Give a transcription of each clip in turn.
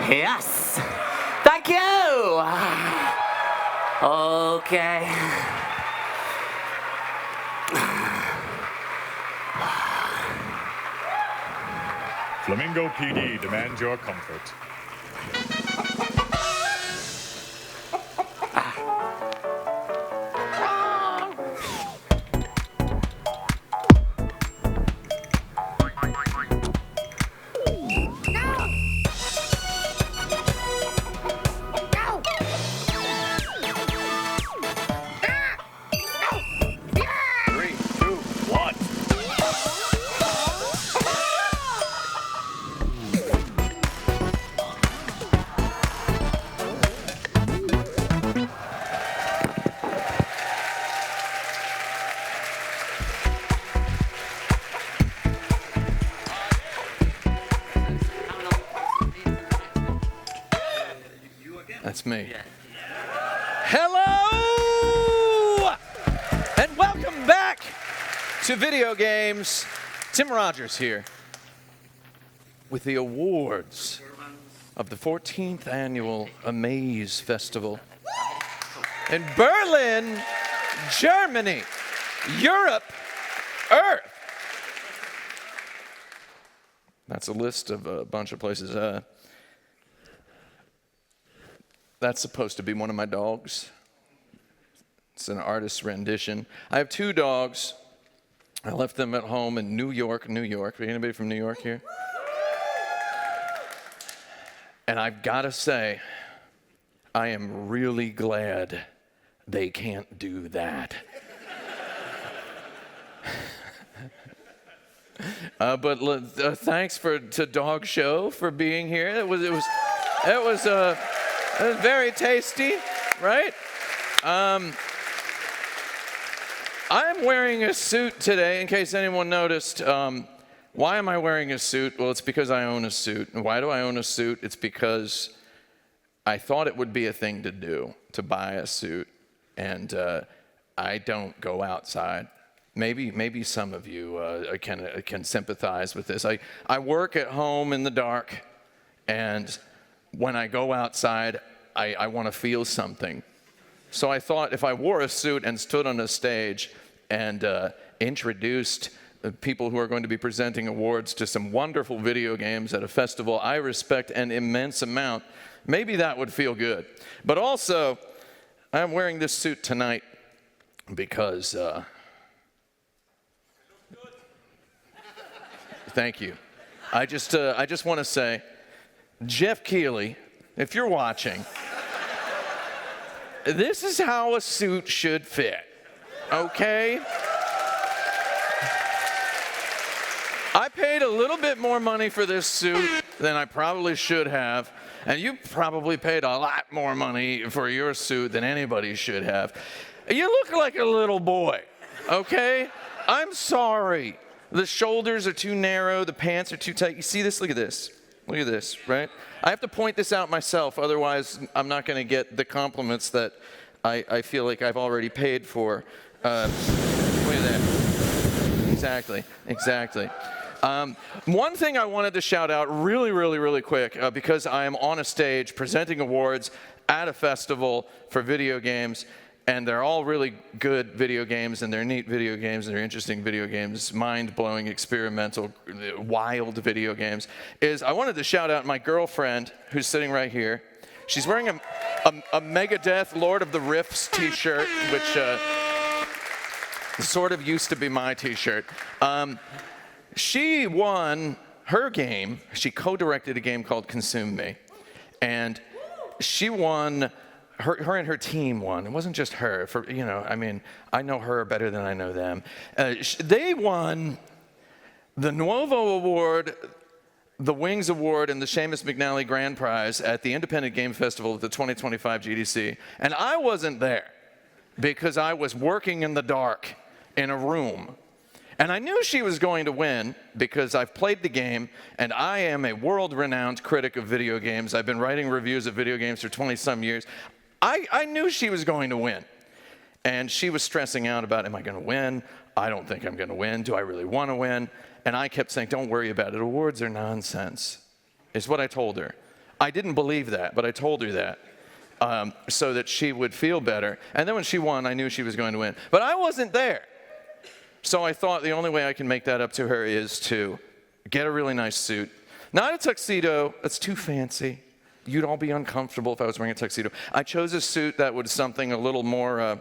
Yes. Thank you. Okay. Flamingo PD demands your comfort. That's me. Hello! And welcome back to Video Games. Tim Rogers here with the awards of the 14th Annual Amaze Festival in Berlin, Germany, Europe, Earth. That's a list of a bunch of places. That's supposed to be one of my dogs. It's an artist's rendition. I have two dogs. I left them at home in New York, New York. Anybody from New York here? And I've got to say, I am really glad they can't do that. But thanks to Dog Show for being here. It was very tasty, right? I'm wearing a suit today, in case anyone noticed. Why am I wearing a suit? Well, it's because I own a suit. And why do I own a suit? It's because I thought it would be a thing to do, to buy a suit. And I don't go outside. Maybe some of you can sympathize with this. I work at home in the dark, and when I go outside, I want to feel something. So I thought if I wore a suit and stood on a stage and introduced people who are going to be presenting awards to some wonderful video games at a festival I respect an immense amount, maybe that would feel good. But also, I'm wearing this suit tonight because... Thank you. I just want to say, Jeff Keighley, if you're watching, this is how a suit should fit, okay? I paid a little bit more money for this suit than I probably should have, and you probably paid a lot more money for your suit than anybody should have. You look like a little boy, okay? I'm sorry. The shoulders are too narrow, the pants are too tight. You see this? Look at this. Look at this, right? I have to point this out myself, otherwise I'm not going to get the compliments that I feel like I've already paid for. Look at that. exactly. One thing I wanted to shout out really quick, because I am on a stage presenting awards at a festival for video games, and they're all really good video games, and they're neat video games, and they're interesting video games, mind-blowing, experimental, wild video games, is I wanted to shout out my girlfriend, who's sitting right here. She's wearing a Megadeth Lord of the Rifts t-shirt, which sort of used to be my t-shirt. She won her game. She co-directed a game called Consume Me, and she won. Her and her team won. It wasn't just her. I know her better than I know them. They won the Nuovo Award, the Wings Award, and the Seamus McNally Grand Prize at the Independent Game Festival at the 2025 GDC. And I wasn't there because I was working in the dark in a room. And I knew she was going to win because I've played the game, and I am a world-renowned critic of video games. I've been writing reviews of video games for 20-some years. I knew she was going to win. And she was stressing out about, am I going to win? I don't think I'm going to win. Do I really want to win? And I kept saying, don't worry about it. Awards are nonsense, is what I told her. I didn't believe that, but I told her that so that she would feel better. And then when she won, I knew she was going to win. But I wasn't there. So I thought the only way I can make that up to her is to get a really nice suit. Not a tuxedo. That's too fancy. You'd all be uncomfortable if I was wearing a tuxedo. I chose a suit that was something a little more,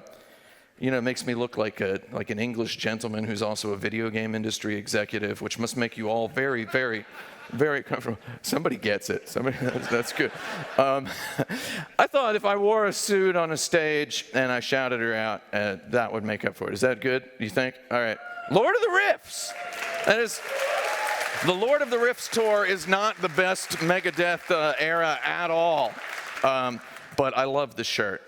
makes me look like an English gentleman who's also a video game industry executive, which must make you all very, very, very comfortable. Somebody gets it. That's good. I thought if I wore a suit on a stage and I shouted her out, that would make up for it. Is that good, you think? All right. Lord of the Rifts. That is... The Lord of the Rifts tour is not the best Megadeth era at all, but I love the shirt.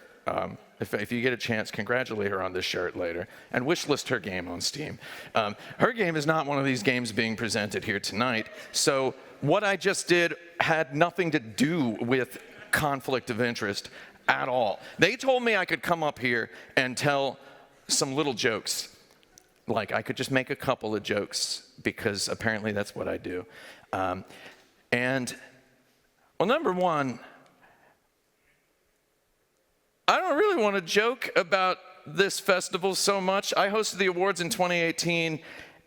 If you get a chance, congratulate her on this shirt later, and wishlist her game on Steam. Her game is not one of these games being presented here tonight, so what I just did had nothing to do with conflict of interest at all. They told me I could come up here and tell some little jokes. Like, I could just make a couple of jokes, because apparently that's what I do. Well, number one, I don't really want to joke about this festival so much. I hosted the awards in 2018,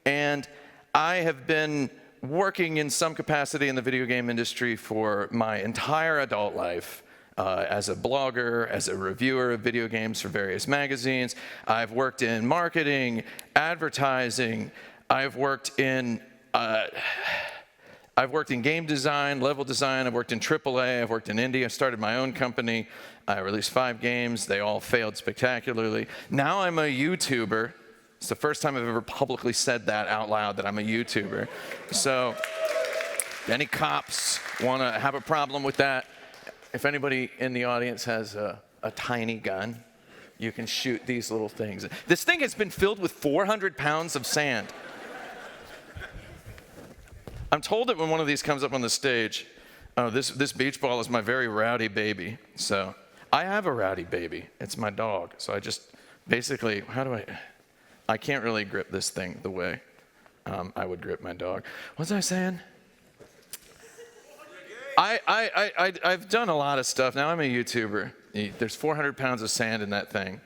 and I have been working in some capacity in the video game industry for my entire adult life. As a blogger, as a reviewer of video games for various magazines. I've worked in marketing, advertising. I've worked in game design, level design. I've worked in AAA. I've worked in indie. I started my own company. I released 5 games. They all failed spectacularly. Now I'm a YouTuber. It's the first time I've ever publicly said that out loud, that I'm a YouTuber. So, any cops want to have a problem with that? If anybody in the audience has a tiny gun, you can shoot these little things. This thing has been filled with 400 pounds of sand. I'm told that when one of these comes up on the stage, oh, this beach ball is my very rowdy baby. So I have a rowdy baby. It's my dog. So I just basically, I can't really grip this thing the way I would grip my dog. What was I saying? I've done a lot of stuff. Now I'm a YouTuber. There's 400 pounds of sand in that thing.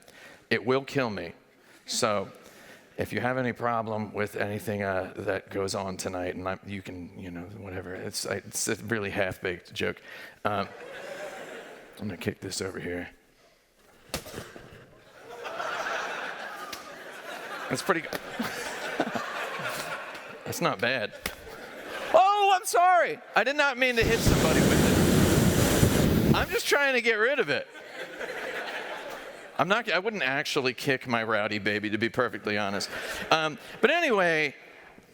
It will kill me. So if you have any problem with anything that goes on tonight, and you can, whatever. It's a really half-baked joke. I'm going to kick this over here. That's pretty good. That's not bad. Oh, I'm sorry. I did not mean to hit somebody with it. I'm just trying to get rid of it. I wouldn't actually kick my rowdy baby, to be perfectly honest. But anyway,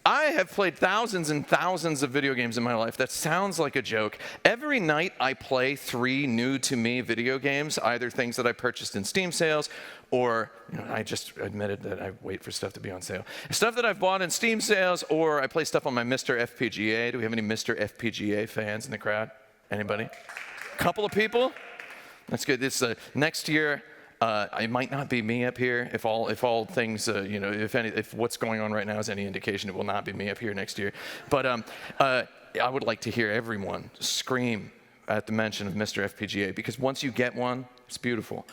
I have played thousands and thousands of video games in my life. That sounds like a joke. Every night I play 3 new-to-me video games, either things that I purchased in Steam sales, or I just admitted that I wait for stuff to be on sale. Stuff that I've bought in Steam sales, or I play stuff on my Mr. FPGA. Do we have any Mr. FPGA fans in the crowd? Anybody? Couple of people? That's good. Next year, It might not be me up here. If all things, if what's going on right now is any indication, it will not be me up here next year. But I would like to hear everyone scream at the mention of Mr. FPGA, because once you get one, it's beautiful.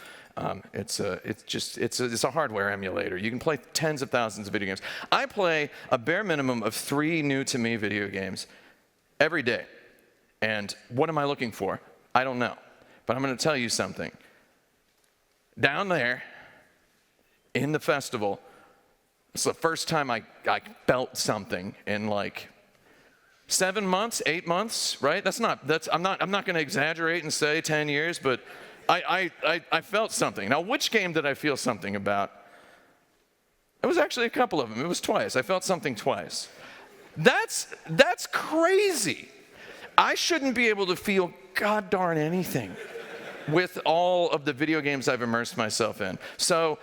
It's a hardware emulator. You can play tens of thousands of video games. I play a bare minimum of 3 new to me video games every day. And what am I looking for? I don't know. But I'm going to tell you something. Down there in the festival, it's the first time I felt something in like 7 months, 8 months, right? I'm not going to exaggerate and say 10 years, but I felt something. Now, which game did I feel something about? It was actually a couple of them. It was twice. I felt something twice. That's crazy. I shouldn't be able to feel god darn anything with all of the video games I've immersed myself in. So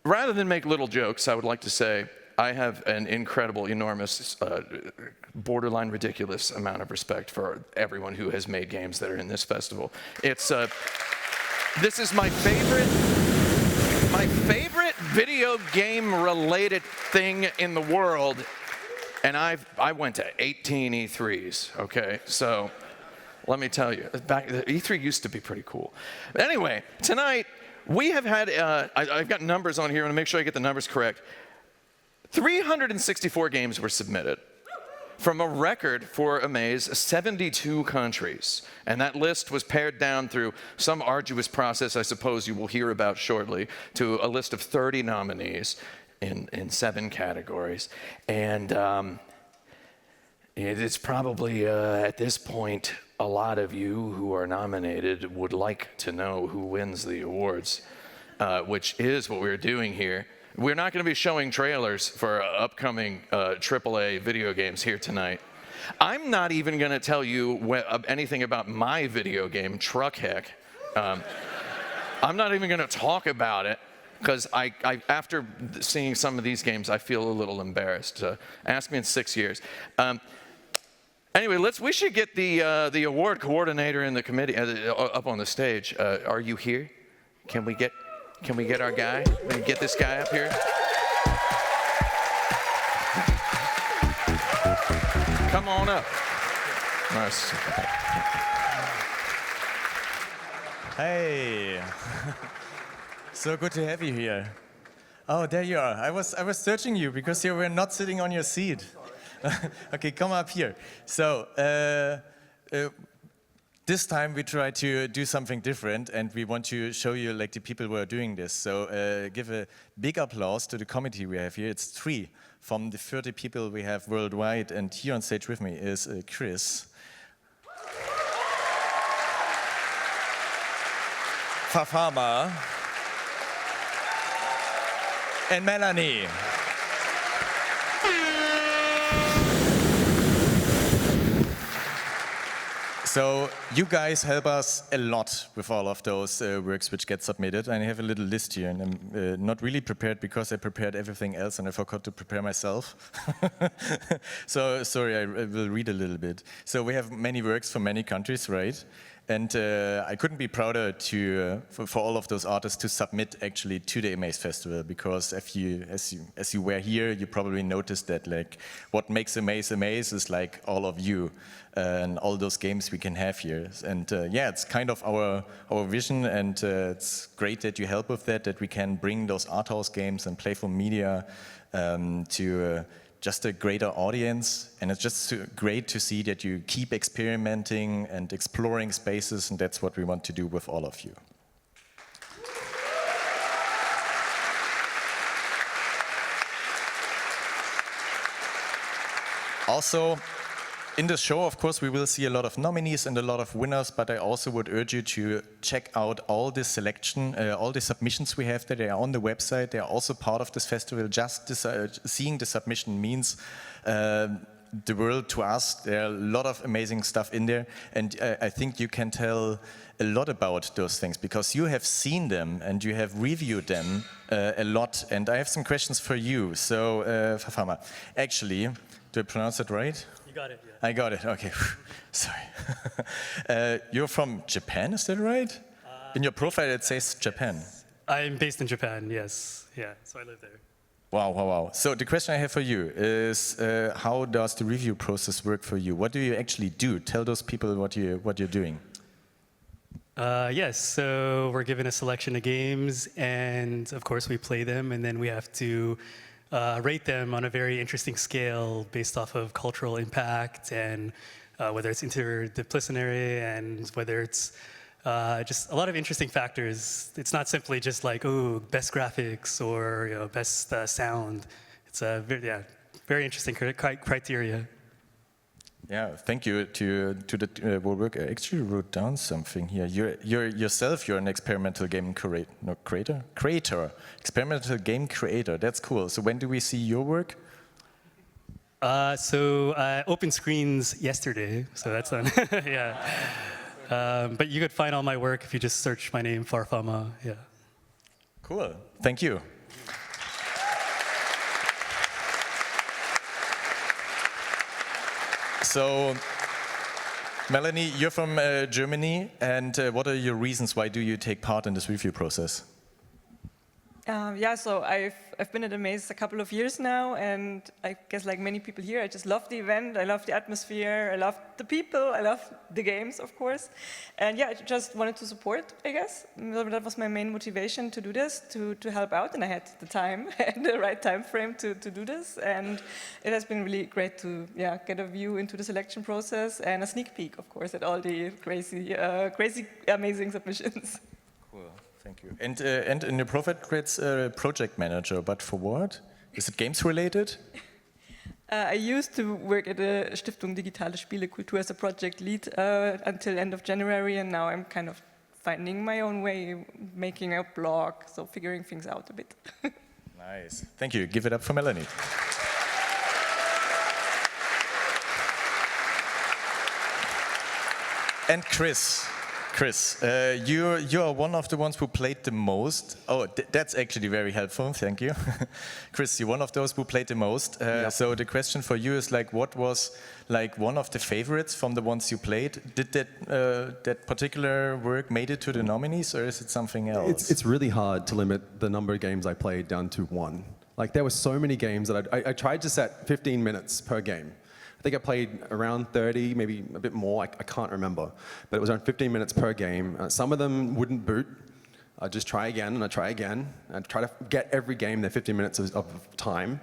rather than make little jokes, I would like to say I have an incredible, enormous, borderline ridiculous amount of respect for everyone who has made games that are in this festival. This is my favorite video game related thing in the world, and I went to 18 E3s, okay? So let me tell you, E3 used to be pretty cool. Anyway, tonight we have had, I've got numbers on here, I want to make sure I get the numbers correct. 364 games were submitted from a record, for Amaze, 72 countries. And that list was pared down through some arduous process I suppose you will hear about shortly, to a list of 30 nominees in 7 categories. And it's probably, at this point, a lot of you who are nominated would like to know who wins the awards, which is what we're doing here. We're not going to be showing trailers for upcoming AAA video games here tonight. I'm not even going to tell you anything about my video game, Truckheck. I'm not even going to talk about it, because after seeing some of these games, I feel a little embarrassed. Ask me in 6 years. Anyway, we should get the award coordinator in the committee up on the stage. Are you here? Can we get our guy? Can we get this guy up here? Come on up. Nice. Hey. So good to have you here. Oh, there you are. I was searching you because you were not sitting on your seat. Okay, come up here. So, this time we try to do something different, and we want to show you like the people who are doing this. So give a big applause to the committee we have here. It's 3 from the 30 people we have worldwide, and here on stage with me is Chris, Fafama, and Melanie. So you guys help us a lot with all of those works which get submitted. And I have a little list here, and I'm not really prepared because I prepared everything else and I forgot to prepare myself. So sorry, I will read a little bit. So we have many works from many countries, right? And I couldn't be prouder for all of those artists to submit actually to the Amaze Festival, because as you were here, you probably noticed that like what makes Amaze is like all of you and all those games we can have here. And yeah, it's kind of our vision, and it's great that you help with that we can bring those art house games and playful media to just a greater audience, and it's just great to see that you keep experimenting and exploring spaces, and that's what we want to do with all of you. Also, in the show, of course, we will see a lot of nominees and a lot of winners, but I also would urge you to check out all the selection, all the submissions we have there. They are on the website. They are also part of this festival. Just seeing the submission means the world to us. There are a lot of amazing stuff in there, and I think you can tell a lot about those things because you have seen them and you have reviewed them a lot. And I have some questions for you. So, Fafama, actually, do I pronounce it right? Got it, yeah. I got it, okay. Sorry. You're from Japan, is that right? In your profile it says Japan. I'm based in Japan, yes. Yeah, so I live there. Wow, wow, wow. So the question I have for you is, how does the review process work for you? What do you actually do? Tell those people what you're doing. Yes, so we're given a selection of games, and of course we play them, and then we have to rate them on a very interesting scale based off of cultural impact and whether it's interdisciplinary and whether it's just a lot of interesting factors. It's not simply just like, oh, best graphics or best sound. It's a very interesting criteria. Yeah, thank you to the work. I actually wrote down something here. You're an experimental game creator, experimental game creator. That's cool. So when do we see your work? So open screens yesterday, so that's done. Yeah. But you could find all my work if you just search my name, Farfama. Yeah. Cool. Thank you. So, Melanie, you're from Germany, and what are your reasons why do you take part in this review process? Yeah, so I've been at Amaze a couple of years now, and I guess like many people here, I just love the event, I love the atmosphere, I love the people, I love the games, of course. And yeah, I just wanted to support, I guess. That was my main motivation to do this, to help out, and I had the time and the right time frame to do this. And it has been really great to get a view into the selection process and a sneak peek, of course, at all the crazy, amazing submissions. Thank you. And in your profile grids, project manager, but for what? Is it games related? I used to work at the Stiftung Digitale Spielekultur as a project lead until end of January, and now I'm kind of finding my own way, making a blog, so figuring things out a bit. Nice. Thank you. Give it up for Melanie. And Chris, you are one of the ones who played the most. Oh, that's actually very helpful. Thank you. Chris, you're one of those who played the most. Yep. So the question for you is like, what was like one of the favorites from the ones you played? Did that particular work made it to the nominees, or is it something else? It's really hard to limit the number of games I played down to one. Like there were so many games that I tried to set 15 minutes per game. I think I played around 30, maybe a bit more, I can't remember. But it was around 15 minutes per game. Some of them wouldn't boot. I'd just try again, and I'd try again. I'd try to get every game their 15 minutes of time.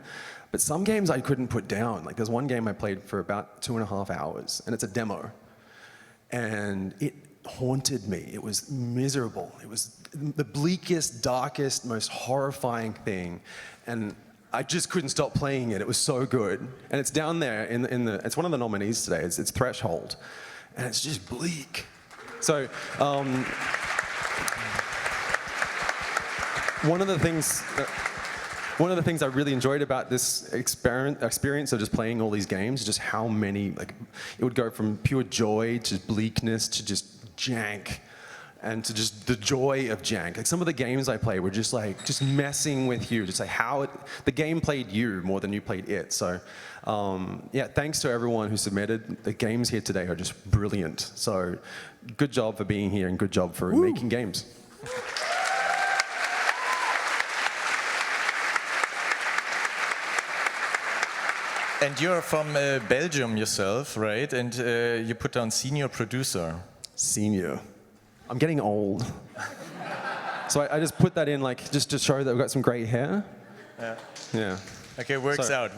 But some games I couldn't put down. Like there's one game I played for about 2.5 hours, and it's a demo. And it haunted me. It was miserable. It was the bleakest, darkest, most horrifying thing. And I just couldn't stop playing it. It was so good. And it's down there in the, it's one of the nominees today. It's Threshold. And it's just bleak. So, one of the things I really enjoyed about this experience of just playing all these games is just how many, like, it would go from pure joy to bleakness to just jank. And to just the joy of jank. Like some of the games I played were just messing with you, just like how the game played you more than you played it. So yeah, thanks to everyone who submitted. The games here today are just brilliant. So good job for being here and good job for making games. And you're from Belgium yourself, right? And you put down senior producer. Senior. I'm getting old. So I just put that in like just to show that we've got some great hair. Yeah. Okay, works out.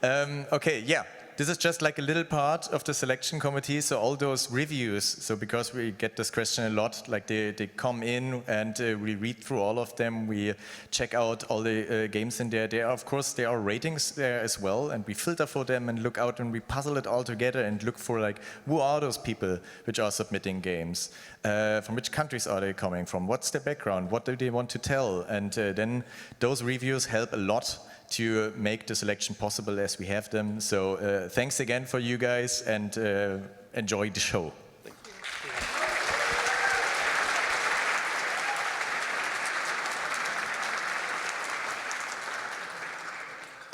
Okay, yeah. This is just like a little part of the selection committee, so all those reviews, so because we get this question a lot, like they come in and we read through all of them, we check out all the games in there. Of course, there are ratings there as well, and we filter for them and look out and we puzzle it all together and look for like, who are those people which are submitting games? From which countries are they coming from? What's their background? What do they want to tell? And then those reviews help a lot to make the selection possible as we have them. So thanks again for you guys, and enjoy the show.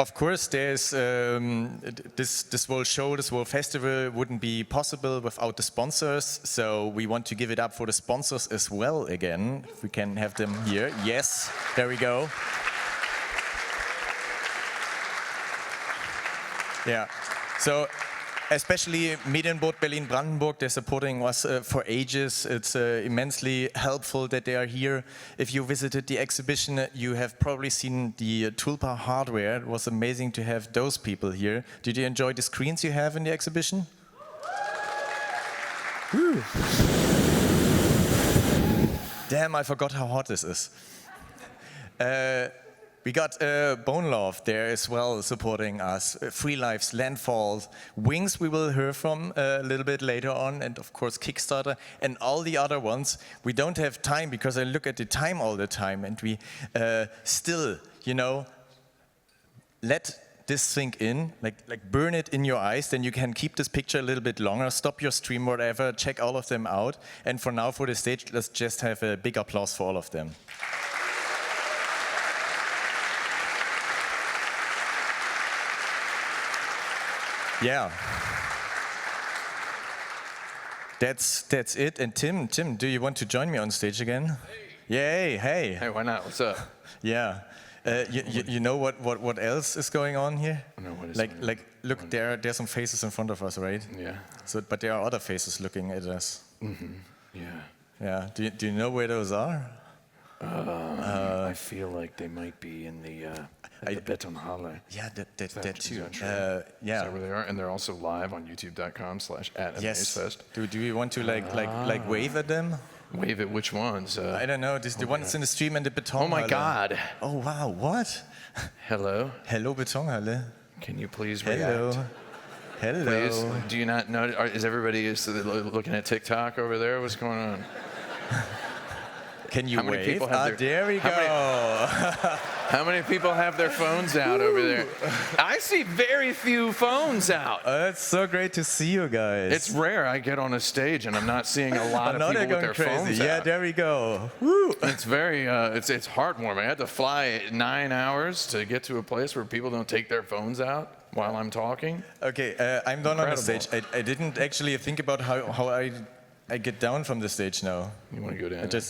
of course, there's this whole show, this whole festival wouldn't be possible without the sponsors. So we want to give it up for the sponsors as well again. If we can have them here. Yes, there we go. Yeah. So especially Medienboot Berlin-Brandenburg, they're supporting us for ages. It's immensely helpful that they are here. If you visited the exhibition, you have probably seen the Tulpa hardware. It was amazing to have those people here. Did you enjoy the screens you have in the exhibition? Woo. Damn, I forgot how hot this is. We got Bone Love there as well supporting us. Free Lives, Landfall, Wings we will hear from a little bit later on, and of course Kickstarter and all the other ones. We don't have time because I look at the time all the time, and we still, you know, let this sink in, like burn it in your eyes, then you can keep this picture a little bit longer, stop your stream, whatever, check all of them out. And for now, for the stage, let's just have a big applause for all of them. Yeah. That's it. And Tim, do you want to join me on stage again? Hey. Yay, hey. Hey, why not? What's up? Yeah. You know what else is going on here? No, what is like look, there's some faces in front of us, right? Yeah. So, but there are other faces looking at us. Mm-hmm. Yeah. Yeah. Do you know where those are? I feel like they might be in the Betonhalle. Yeah, that too. Yeah. Yeah. Is that where they are? And they're also live on youtube.com/@amazefest. Yes. Do you want to like wave at them? Wave at which ones? I don't know. The ones in the stream and the Betonhalle. Oh my God. Oh wow. What? Hello. Hello, Betonhalle. Can you please Hello. react? Hello. Please. Do you not know? Is everybody looking at TikTok over there? What's going on? Can you How many wave? people have There we go. How many people have their phones out over there? I see very few phones out. It's so great to see you guys. It's rare I get on a stage and I'm not seeing a lot of people with their phones Yeah, out. there we go. Woo. It's very, it's heartwarming. I had to fly 9 hours to get to a place where people don't take their phones out while I'm talking. Okay, I'm done on the Incredible. stage. I didn't actually think about how I get down from the stage now. You want to go down? Okay,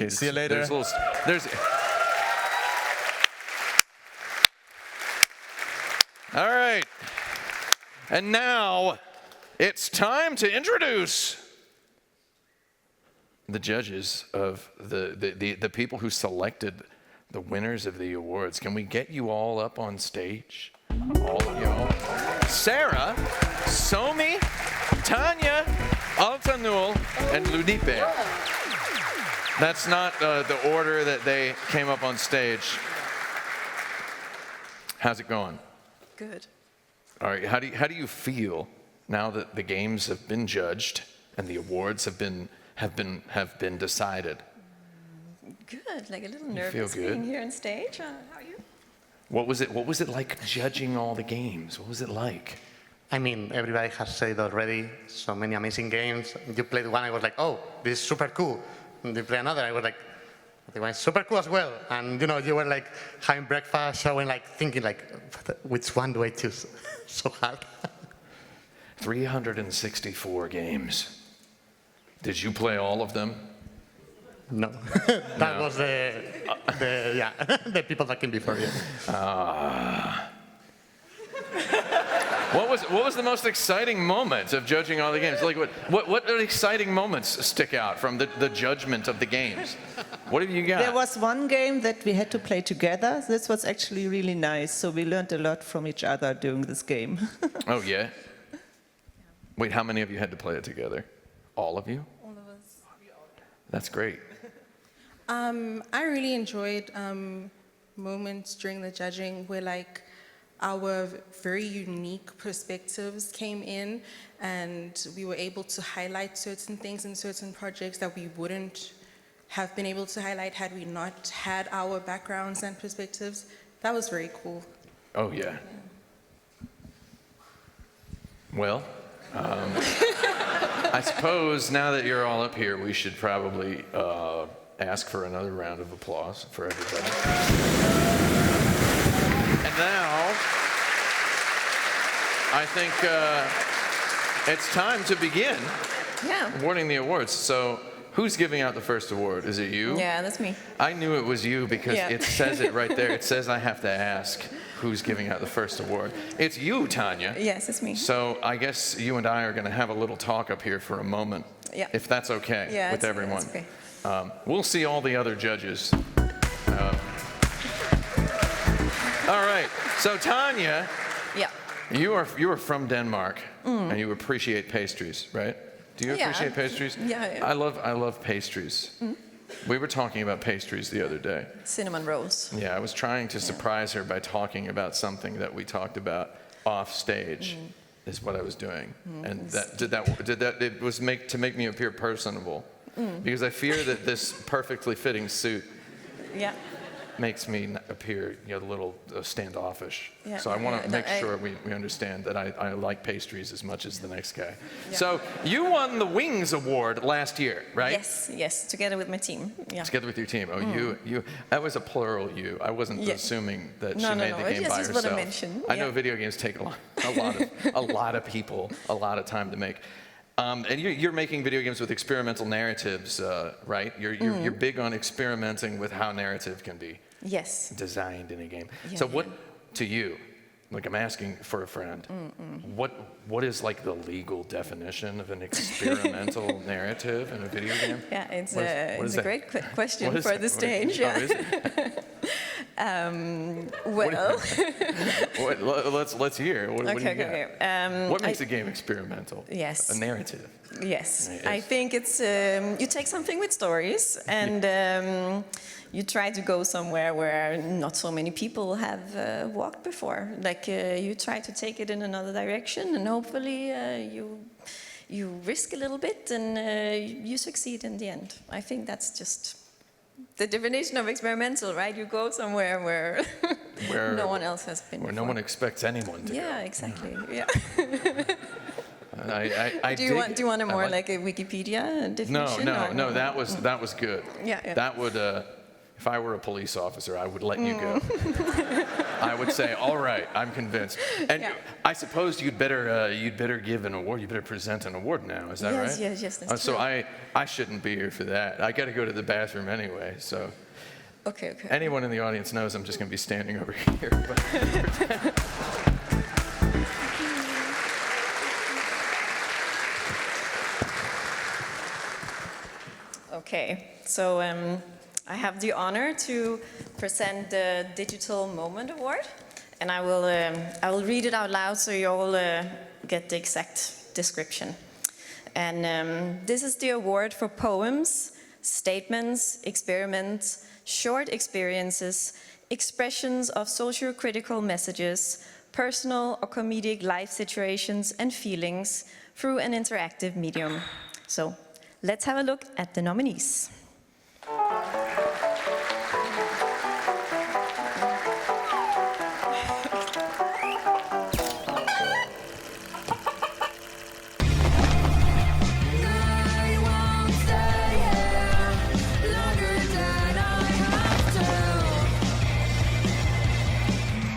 see you later. All right. And now it's time to introduce the judges of the people who selected the winners of the awards. Can we get you all up on stage? All of y'all. Sarah, Somi, Tanya, Altanul, and Ludipe. That's not the order that they came up on stage. How's it going? Good. All right. How do you feel now that the games have been judged and the awards have been decided? Good. Like a little feel nervous good? being here on stage. How are you? What was it like judging all the games? What was it like? I mean, everybody has said already so many amazing games. You played one, I was like, oh, this is super cool. And you play another, I was like, the one is super cool as well. And you know, you were like having breakfast, showing, like thinking, like, which one do I choose? So hard. 364 games. Did you play all of them? No, that was the people that came before you. What was the most exciting moment of judging all the games? Like what exciting moments stick out from the judgment of the games? What have you got? There was one game that we had to play together. This was actually really nice. So we learned a lot from each other during this game. Oh yeah. Wait, how many of you had to play it together? All of you? All of us. That's great. I really enjoyed moments during the judging where like our very unique perspectives came in and we were able to highlight certain things in certain projects that we wouldn't have been able to highlight had we not had our backgrounds and perspectives. That was very cool. Oh yeah. Well, I suppose now that you're all up here, we should probably ask for another round of applause for everybody. And now, I think it's time to begin awarding the awards. So, who's giving out the first award? Is it you? Yeah, that's me. I knew it was you because it says it right there. It says I have to ask who's giving out the first award. It's you, Tanya. Yes, it's me. So I guess you and I are going to have a little talk up here for a moment, if that's okay with everyone. That's okay. We'll see all the other judges. All right. So Tanya, you are from Denmark, and you appreciate pastries, right? Do you appreciate pastries? Yeah. I love pastries. We were talking about pastries the other day. Cinnamon rolls. Yeah, I was trying to surprise her by talking about something that we talked about off stage. Is what I was doing, and it was to make me appear personable, because I fear that this perfectly fitting suit makes me appear a little standoffish. Yeah, so I want to make sure we understand that I like pastries as much as the next guy. Yeah. So you won the Wings Award last year, right? Yes, together with my team. Yeah. Together with your team. Oh, you. That was a plural you. I wasn't assuming that she made the game by herself. What I mentioned. I know video games take a lot of people, a lot of time to make. And you're making video games with experimental narratives, right? You're big on experimenting with how narrative can be designed in a game. Yeah, So what, to you, like I'm asking for a friend, what is like the legal definition of an experimental narrative in a video game? Yeah, it's a great question for the stage. Oh, is it? Let's hear. What do you got? What makes a game experimental? Yes. A narrative. Yes. I think it's you take something with stories and you try to go somewhere where not so many people have walked before. Like you try to take it in another direction, and hopefully you risk a little bit and you succeed in the end. I think that's just the definition of experimental, right? You go somewhere where no one else has been. Where before. no one expects anyone to go. Yeah, exactly. Yeah. Do you want a more like a Wikipedia definition? No. That was good. Yeah. That would. If I were a police officer, I would let you go. I would say, all right, I'm convinced. And I suppose you'd better give an award. You better present an award now. Is that right? Yes, that's so true. I shouldn't be here for that. I got to go to the bathroom anyway. So. Okay. Anyone in the audience knows I'm just going to be standing over here. Okay, so I have the honor to present the Digital Moment Award, and I will read it out loud so you all get the exact description. And this is the award for poems, statements, experiments, short experiences, expressions of socio-critical messages, personal or comedic life situations and feelings through an interactive medium. So let's have a look at the nominees.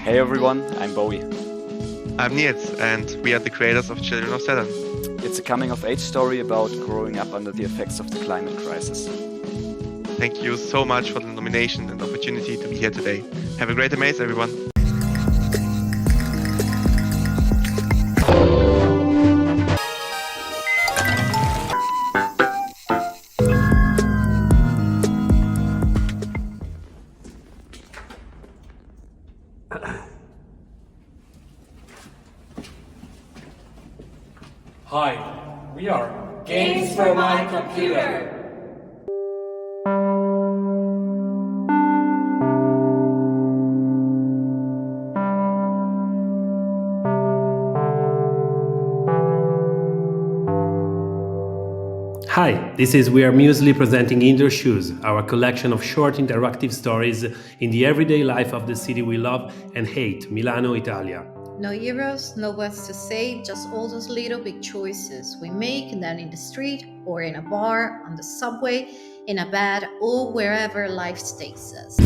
Hey everyone, I'm Bowie. I'm Nietz, and we are the creators of Children of Saturn. It's a coming-of-age story about growing up under the effects of the climate crisis. Thank you so much for the nomination and opportunity to be here today. Have a great Amaze, everyone. Hi, we are Games for My Computer. Hi, this is We Are Muesli presenting Indoor Shoes, our collection of short interactive stories in the everyday life of the city we love and hate, Milano, Italia. No heroes, no words to say, just all those little big choices we make down in the street or in a bar, on the subway, in a bed, or wherever life takes us.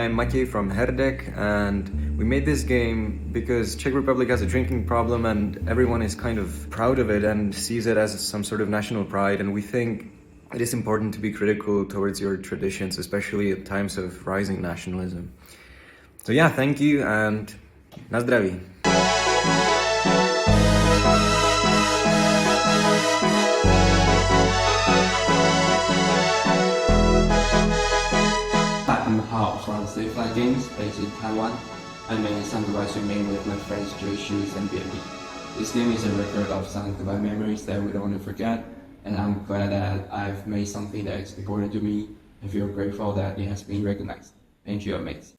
I'm Maciej from Herdek, and we made this game because Czech Republic has a drinking problem and everyone is kind of proud of it and sees it as some sort of national pride, and we think it is important to be critical towards your traditions, especially at times of rising nationalism. So yeah, thank you and na zdraví. I'm Hao from Playful Games, based in Taiwan. I made some goodbyes we made with my friends Joy Shoes and BNB. This game is a record of some goodbye memories that we don't want to forget, and I'm glad that I've made something that's important to me and feel grateful that it has been recognized. Thank you, mates.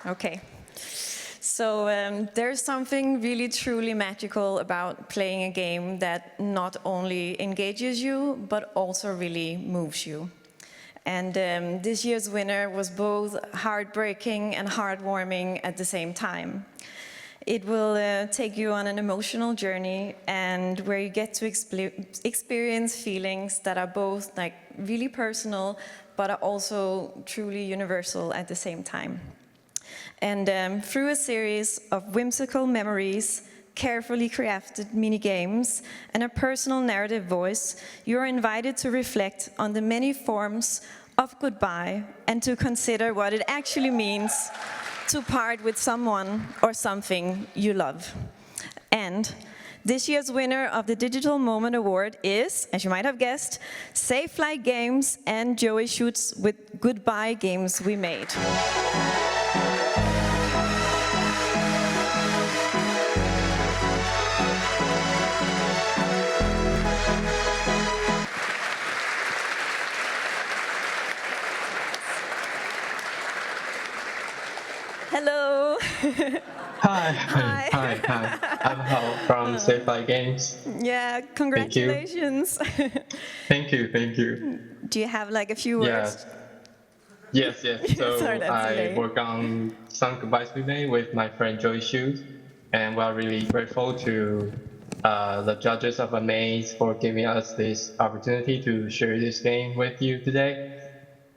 Okay. So there's something really truly magical about playing a game that not only engages you, but also really moves you. And this year's winner was both heartbreaking and heartwarming at the same time. It will take you on an emotional journey, and where you get to experience feelings that are both like really personal, but are also truly universal at the same time. And through a series of whimsical memories, carefully crafted mini-games, and a personal narrative voice, you are invited to reflect on the many forms of goodbye and to consider what it actually means to part with someone or something you love. And this year's winner of the Digital Moment Award is, as you might have guessed, Safe Flight Games and Joey Schutz with Goodbye Games We Made. Hello. Hi. I'm Hao from Safe Flight Games. Yeah, congratulations. Thank you. Do you have like a few words? Yes. So Sorry, I work on some goodbyes we made with my friend Joy Shoes, and we're really grateful to the judges of Amaze for giving us this opportunity to share this game with you today.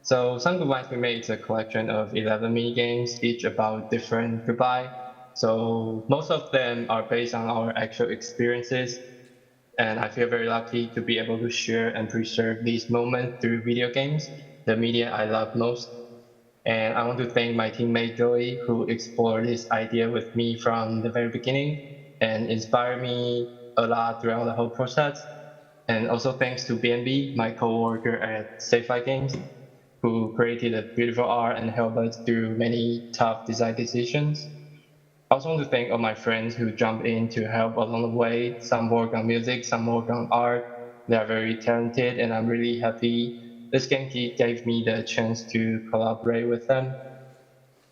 So Some Goodbyes We Made is a collection of 11 mini games, each about different goodbye. So most of them are based on our actual experiences, and I feel very lucky to be able to share and preserve these moments through video games, the media I love most. And I want to thank my teammate Joey, who explored this idea with me from the very beginning and inspired me a lot throughout the whole process. And also thanks to BNB, my co-worker at Safe Flight Games, who created a beautiful art and helped us through many tough design decisions. I also want to thank all my friends who jumped in to help along the way. Some work on music, some work on art. They are very talented, and I'm really happy this game gave me the chance to collaborate with them.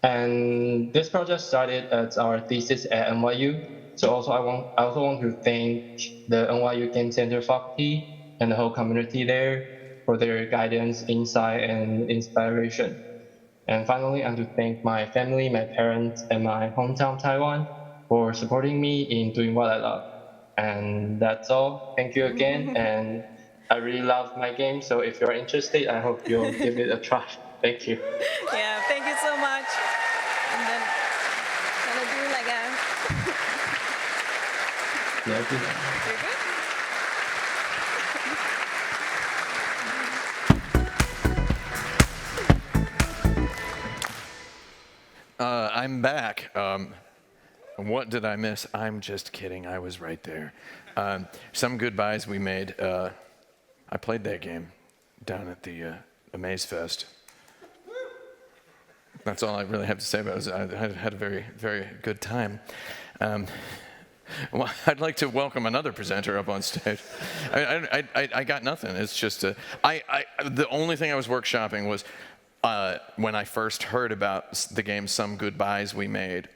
And this project started as our thesis at NYU. So I also want to thank the NYU Game Center faculty and the whole community there for their guidance, insight, and inspiration. And finally, I want to thank my family, my parents, and my hometown Taiwan for supporting me in doing what I love. And that's all. Thank you again. And I really love my game, so if you're interested, I hope you'll give it a try. Thank you. Yeah, thank you so much. And then gonna do like a... Yeah, good. You're good? I'm back. What did I miss? I'm just kidding. I was right there. Some goodbyes we made. I played that game down at the Amaze Fest. That's all I really have to say about it. I had a very, very good time. Well, I'd like to welcome another presenter up on stage. I got nothing. It's just the only thing I was workshopping was when I first heard about the game Some Goodbyes We Made.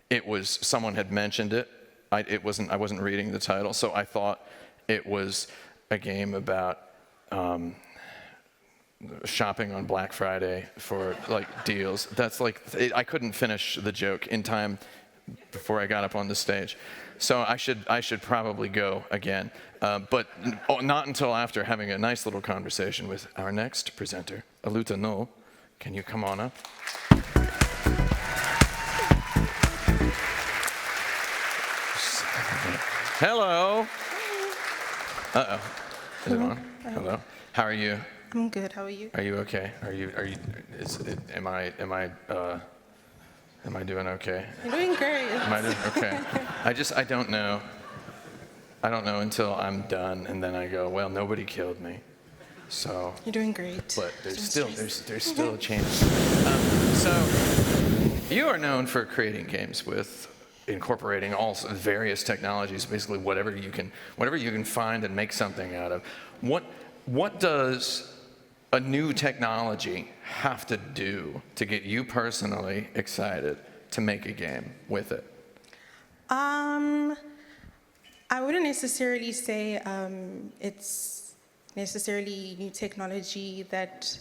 It was someone had mentioned it. I wasn't reading the title, so I thought it was a game about shopping on Black Friday for like deals. That's like I couldn't finish the joke in time before I got up on the stage. So I should probably go again, but not until after having a nice little conversation with our next presenter, Aluta Null. Can you come on up? Hello. Uh-oh. Is it on? Hello. How are you? I'm good. How are you? Are you okay? Am I doing okay? You're doing great. Am I doing okay? I don't know. I don't know until I'm done, and then I go, well, nobody killed me. So. You're doing great. But there's still a chance. So, you are known for creating games with incorporating all various technologies, basically whatever you can find and make something out of. What does a new technology have to do to get you personally excited to make a game with it? I wouldn't necessarily say it's necessarily new technology that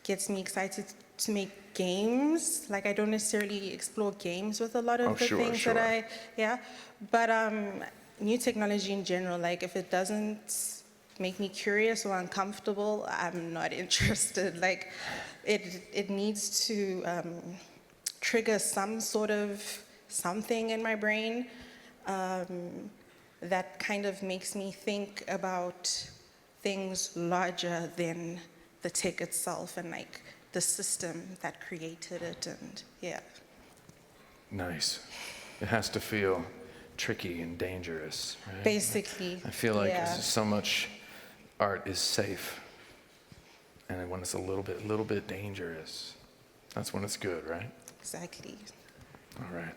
gets me excited to make games. Like, I don't necessarily explore games with a lot of things that but new technology in general, like if it doesn't make me curious or uncomfortable, I'm not interested. Like, it needs to trigger some sort of something in my brain that kind of makes me think about things larger than the tech itself and like the system that created it, and yeah. Nice. It has to feel tricky and dangerous, right? Basically. I feel like so much art is safe, and when it's a little bit dangerous, that's when it's good, right? Exactly. All right.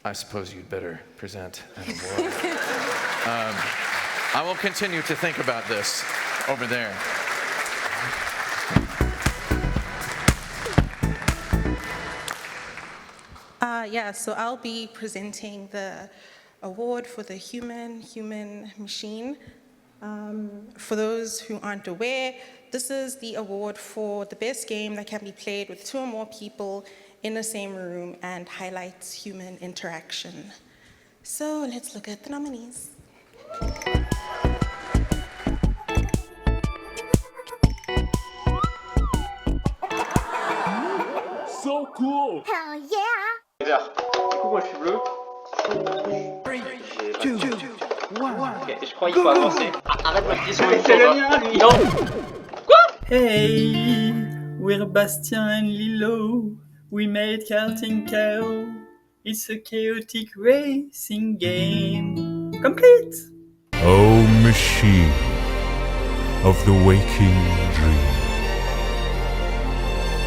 I suppose you'd better present an award. I will continue to think about this over there. So I'll be presenting the award for the human machine. For those who aren't aware, this is the award for the best game that can be played with 2 or more people in the same room and highlights human interaction. So let's look at the nominees. So cool! Hell yeah! Moi je suis bleu. 3, 2, 1. Ok, je crois qu'il faut avancer. Arrête ma question, c'est le mien lui! Non! Hey, we're Bastien and Lilo. We made Karting KO. It's a chaotic racing game. Complete! O machine of the waking dream,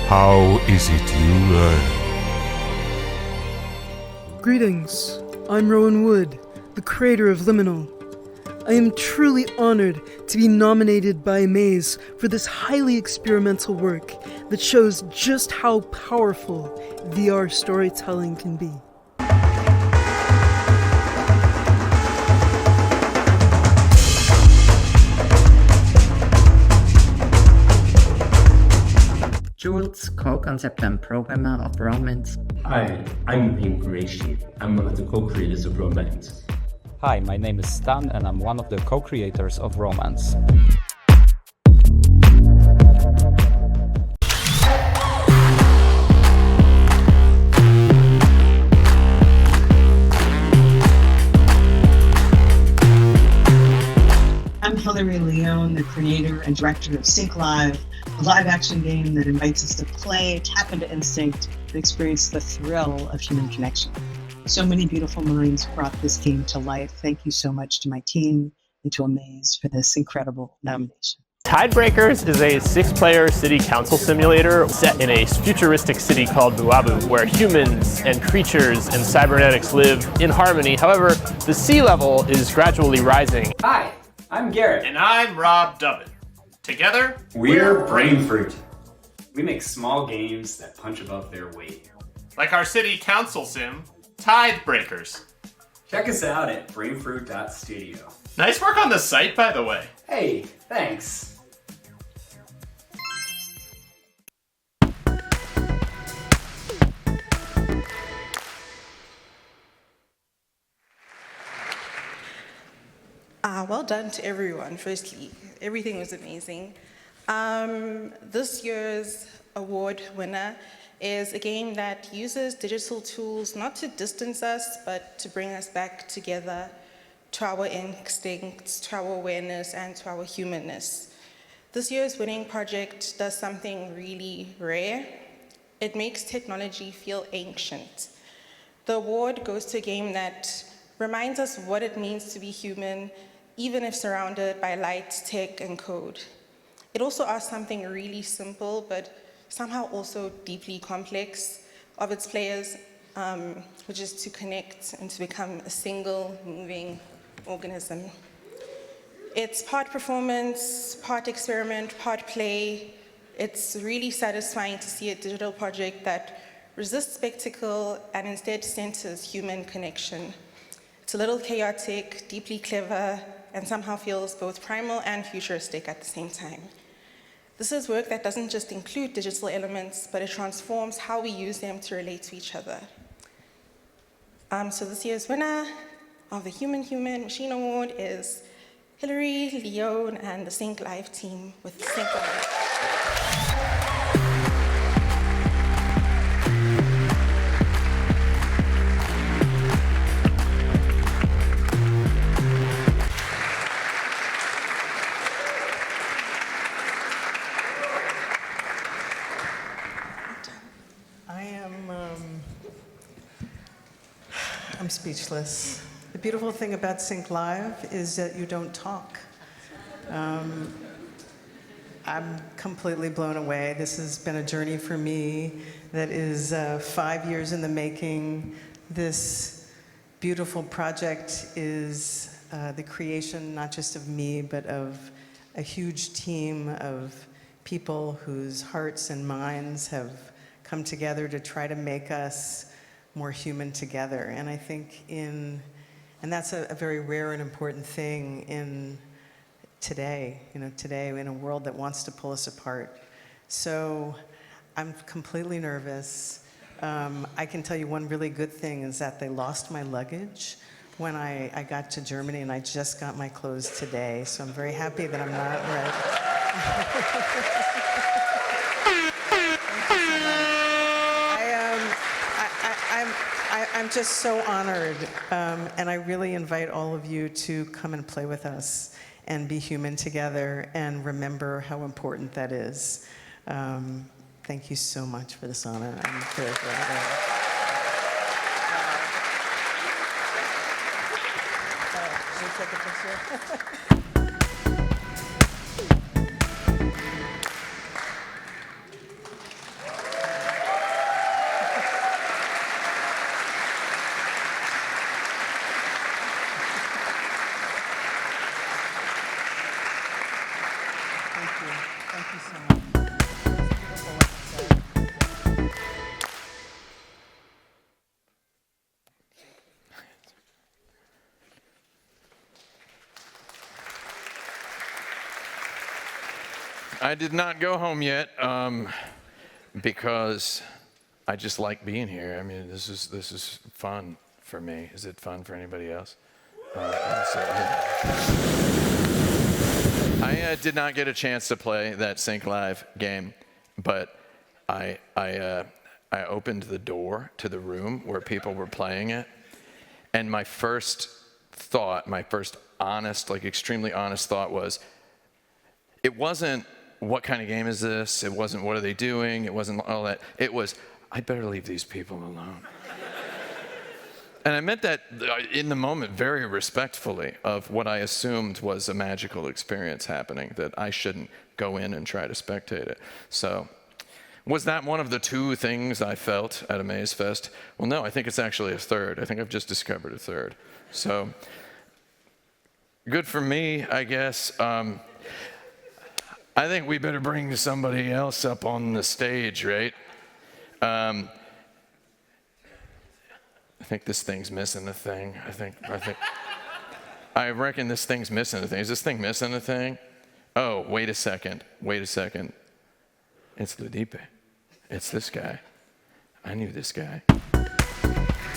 how is it you learn? Greetings, I'm Rowan Wood, the creator of Liminal. I am truly honored to be nominated by Amaze for this highly experimental work that shows just how powerful VR storytelling can be. Jules, co-concept and programmer of Romance. Hi, I'm Pink Reishi. I'm one of the co-creators of Romance. Hi, my name is Stan and I'm one of the co-creators of Romance. I'm Hilary Leone, the creator and director of Sync Live, a live-action game that invites us to play, tap into instinct, and experience the thrill of human connection. So many beautiful minds brought this game to life. Thank you so much to my team and to Amaze for this incredible nomination. Tidebreakers is a 6-player city council simulator set in a futuristic city called Buabu, where humans and creatures and cybernetics live in harmony. However, the sea level is gradually rising. Hi, I'm Garrett. And I'm Rob Dubbin. Together, We're Brain Fruit. We make small games that punch above their weight. like our city council sim, Tidebreakers. Check us out at brainfruit.studio. Nice work on the site, by the way. Hey, thanks. Well done to everyone, firstly. Everything was amazing. This year's award winner is a game that uses digital tools not to distance us, but to bring us back together to our instincts, to our awareness, and to our humanness. This year's winning project does something really rare. It makes technology feel ancient. The award goes to a game that reminds us what it means to be human, even if surrounded by light, tech, and code. It also asks something really simple, but somehow also deeply complex of its players, which is to connect and to become a single moving organism. It's part performance, part experiment, part play. It's really satisfying to see a digital project that resists spectacle and instead centers human connection. It's a little chaotic, deeply clever, and somehow feels both primal and futuristic at the same time. This is work that doesn't just include digital elements, but it transforms how we use them to relate to each other. So this year's winner of the Human Machine Award is Hillary, Leon, and the Sync Live team with Sync Live. I'm speechless. The beautiful thing about Sync Live is that you don't talk. I'm completely blown away. This has been a journey for me that is 5 years in the making. This beautiful project is the creation not just of me, but of a huge team of people whose hearts and minds have come together to try to make us more human together. And I think and that's a very rare and important thing in today in a world that wants to pull us apart. So I'm completely nervous. I can tell you one really good thing is that they lost my luggage when I got to Germany, and I just got my clothes today. So I'm very happy that I'm not I'm just so honored, and I really invite all of you to come and play with us and be human together and remember how important that is. Thank you so much for this honor. I'm very grateful. Take a picture. I did not go home yet because I just like being here. I mean, this is fun for me. Is it fun for anybody else? I did not get a chance to play that Sync Live game, but I opened the door to the room where people were playing it, and my first thought, my first honest, extremely honest thought was, it wasn't, what kind of game is this? It wasn't, what are they doing? It wasn't all that. It was, I better leave these people alone. And I meant that in the moment very respectfully of what I assumed was a magical experience happening, that I shouldn't go in and try to spectate it. So was that one of the two things I felt at Amaze Fest? Well, no, I think it's actually a third. I think I've just discovered a third. So good for me, I guess. I think we better bring somebody else up on the stage, right? I think this thing's missing a thing. I reckon this thing's missing a thing. Is this thing missing a thing? Oh, wait a second. It's Ludipe. It's this guy. I knew this guy.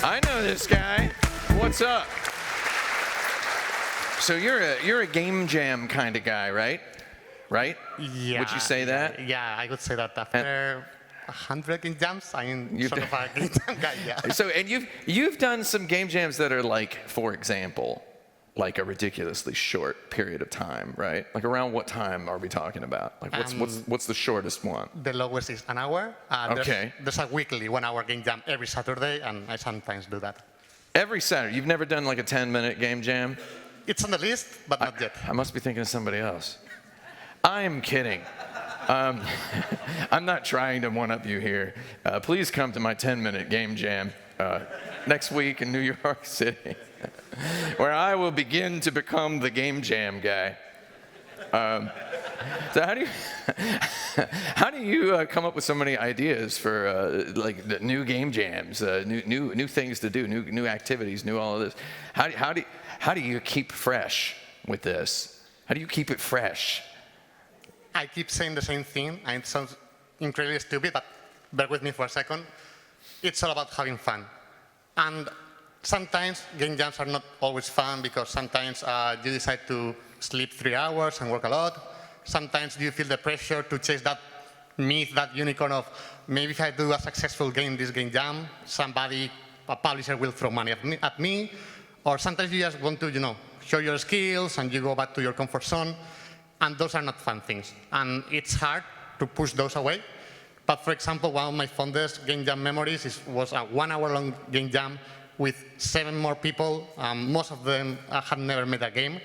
I know this guy. What's up? So you're a game jam kind of guy, right? Right? Yeah. Would you say that? Yeah, I would say that after 100 game jams, I'm sort of a game jam guy. Yeah. So, and you've done some game jams that are like, for example, like a ridiculously short period of time, right? Like around what time are we talking about? Like what's the shortest one? The lowest is an hour. Okay. There's a weekly 1 hour game jam every Saturday, and I sometimes do that. Every Saturday? You've never done like a 10-minute game jam? It's on the list, but not yet. I must be thinking of somebody else. I'm kidding. I'm not trying to one-up you here. Please come to my 10-minute game jam next week in New York City, where I will begin to become the game jam guy. So how do you come up with so many ideas for like the new game jams, new things to do, new activities, new all of this? How do you keep fresh with this? How do you keep it fresh? I keep saying the same thing, and it sounds incredibly stupid, but bear with me for a second. It's all about having fun. And sometimes game jams are not always fun because sometimes you decide to sleep 3 hours and work a lot. Sometimes you feel the pressure to chase that myth, that unicorn of maybe if I do a successful game, this game jam, a publisher will throw money at me. Or sometimes you just want to, show your skills and you go back to your comfort zone. And those are not fun things. And it's hard to push those away. But for example, one of my fondest game jam memories was a 1 hour long game jam with 7 more people. Most of them had never made a game.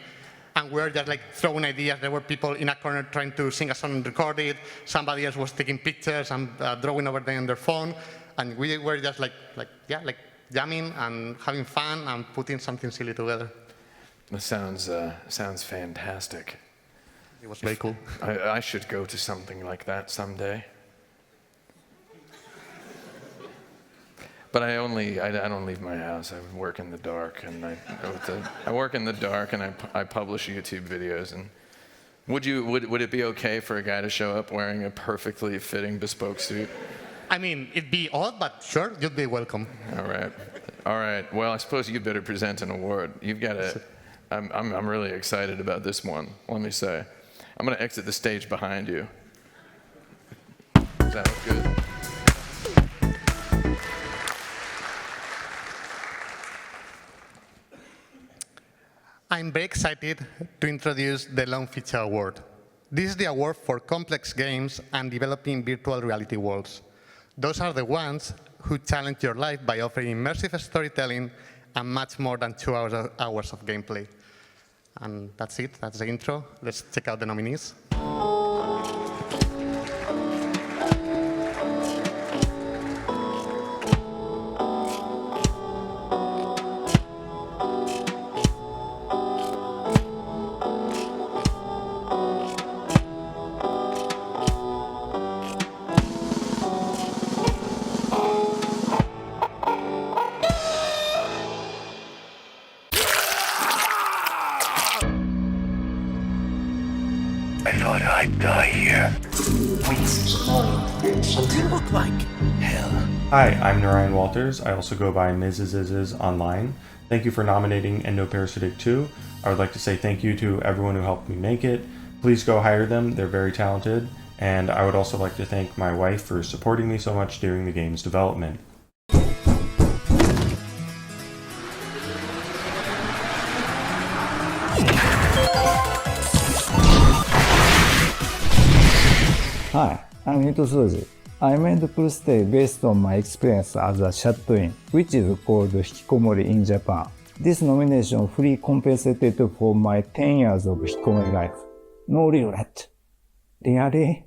And we were just like throwing ideas. There were people in a corner trying to sing a song and record it. Somebody else was taking pictures and drawing over them on their phone. And we were just like jamming and having fun and putting something silly together. That sounds fantastic. It was very cool. I should go to something like that someday. But I don't leave my house. I work in the dark, and I work in the dark, and I publish YouTube videos. And would it be okay for a guy to show up wearing a perfectly fitting bespoke suit? I mean, it'd be odd, but sure, you'd be welcome. All right. Well, I suppose you better present an award. You've got to. I'm really excited about this one. Let me say, I'm going to exit the stage behind you. Does that look good? I'm very excited to introduce the Long Feature Award. This is the award for complex games and developing virtual reality worlds. Those are the ones who challenge your life by offering immersive storytelling and much more than 2 hours of gameplay. And that's it, that's the intro. Let's check out the nominees. I thought I'd die here. Something looked like hell. Hi, I'm Narayan Walters. I also go by Mrs. online. Thank you for nominating Endoparasitic 2. I would like to say thank you to everyone who helped me make it. Please go hire them, they're very talented. And I would also like to thank my wife for supporting me so much during the game's development. Hi, I'm Hito Suji. I made Full Stay based on my experience as a shut-in, which is called Hikikomori in Japan. This nomination fully compensated for my 10 years of Hikikomori life. No regret. Really?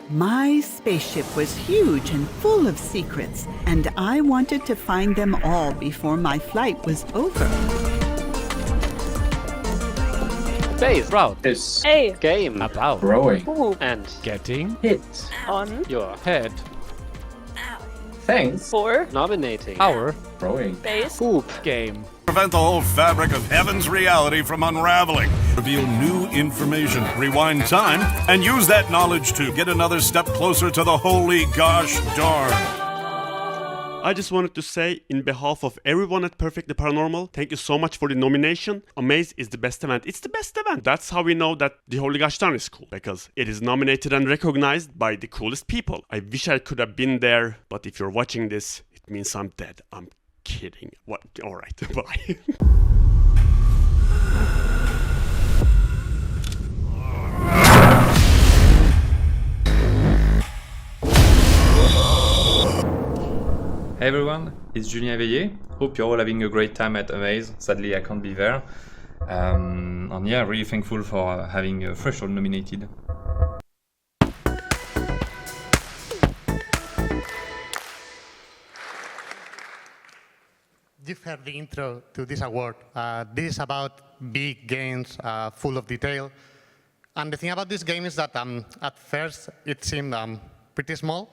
My spaceship was huge and full of secrets, and I wanted to find them all before my flight was over. Base route is A game about growing and getting hit on your head. Thanks for nominating our growing base poop game. Prevent the whole fabric of heaven's reality from unraveling. Reveal new information, rewind time, and use that knowledge to get another step closer to the holy gosh darn. I just wanted to say, in behalf of everyone at Perfectly Paranormal, thank you so much for the nomination. Amaze is the best event. It's the best event. That's how we know that the Holy Gashtan is cool, because it is nominated and recognized by the coolest people. I wish I could have been there, but if you're watching this, it means I'm dead. I'm kidding. What? All right, bye. Hey everyone, it's Julien Veillet. Hope you're all having a great time at Amaze. Sadly, I can't be there. And yeah, really thankful for having Threshold nominated. You've heard the intro to this award. This is about big games, full of detail. And the thing about this game is that at first it seemed pretty small,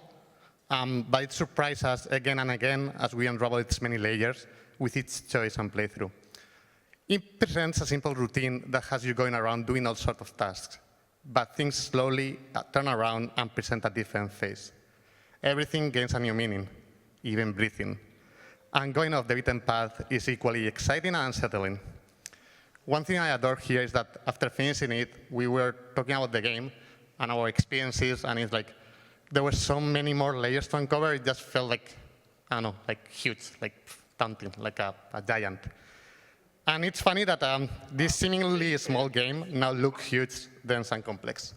but it surprised us again and again as we unravel its many layers with each choice and playthrough. It presents a simple routine that has you going around doing all sorts of tasks, but things slowly turn around and present a different face. Everything gains a new meaning, even breathing. And going off the beaten path is equally exciting and unsettling. One thing I adore here is that after finishing it, we were talking about the game and our experiences, and it's like there were so many more layers to uncover. It just felt like, I don't know, like huge, like something, like a giant. And it's funny that this seemingly small game now looks huge, dense, and complex.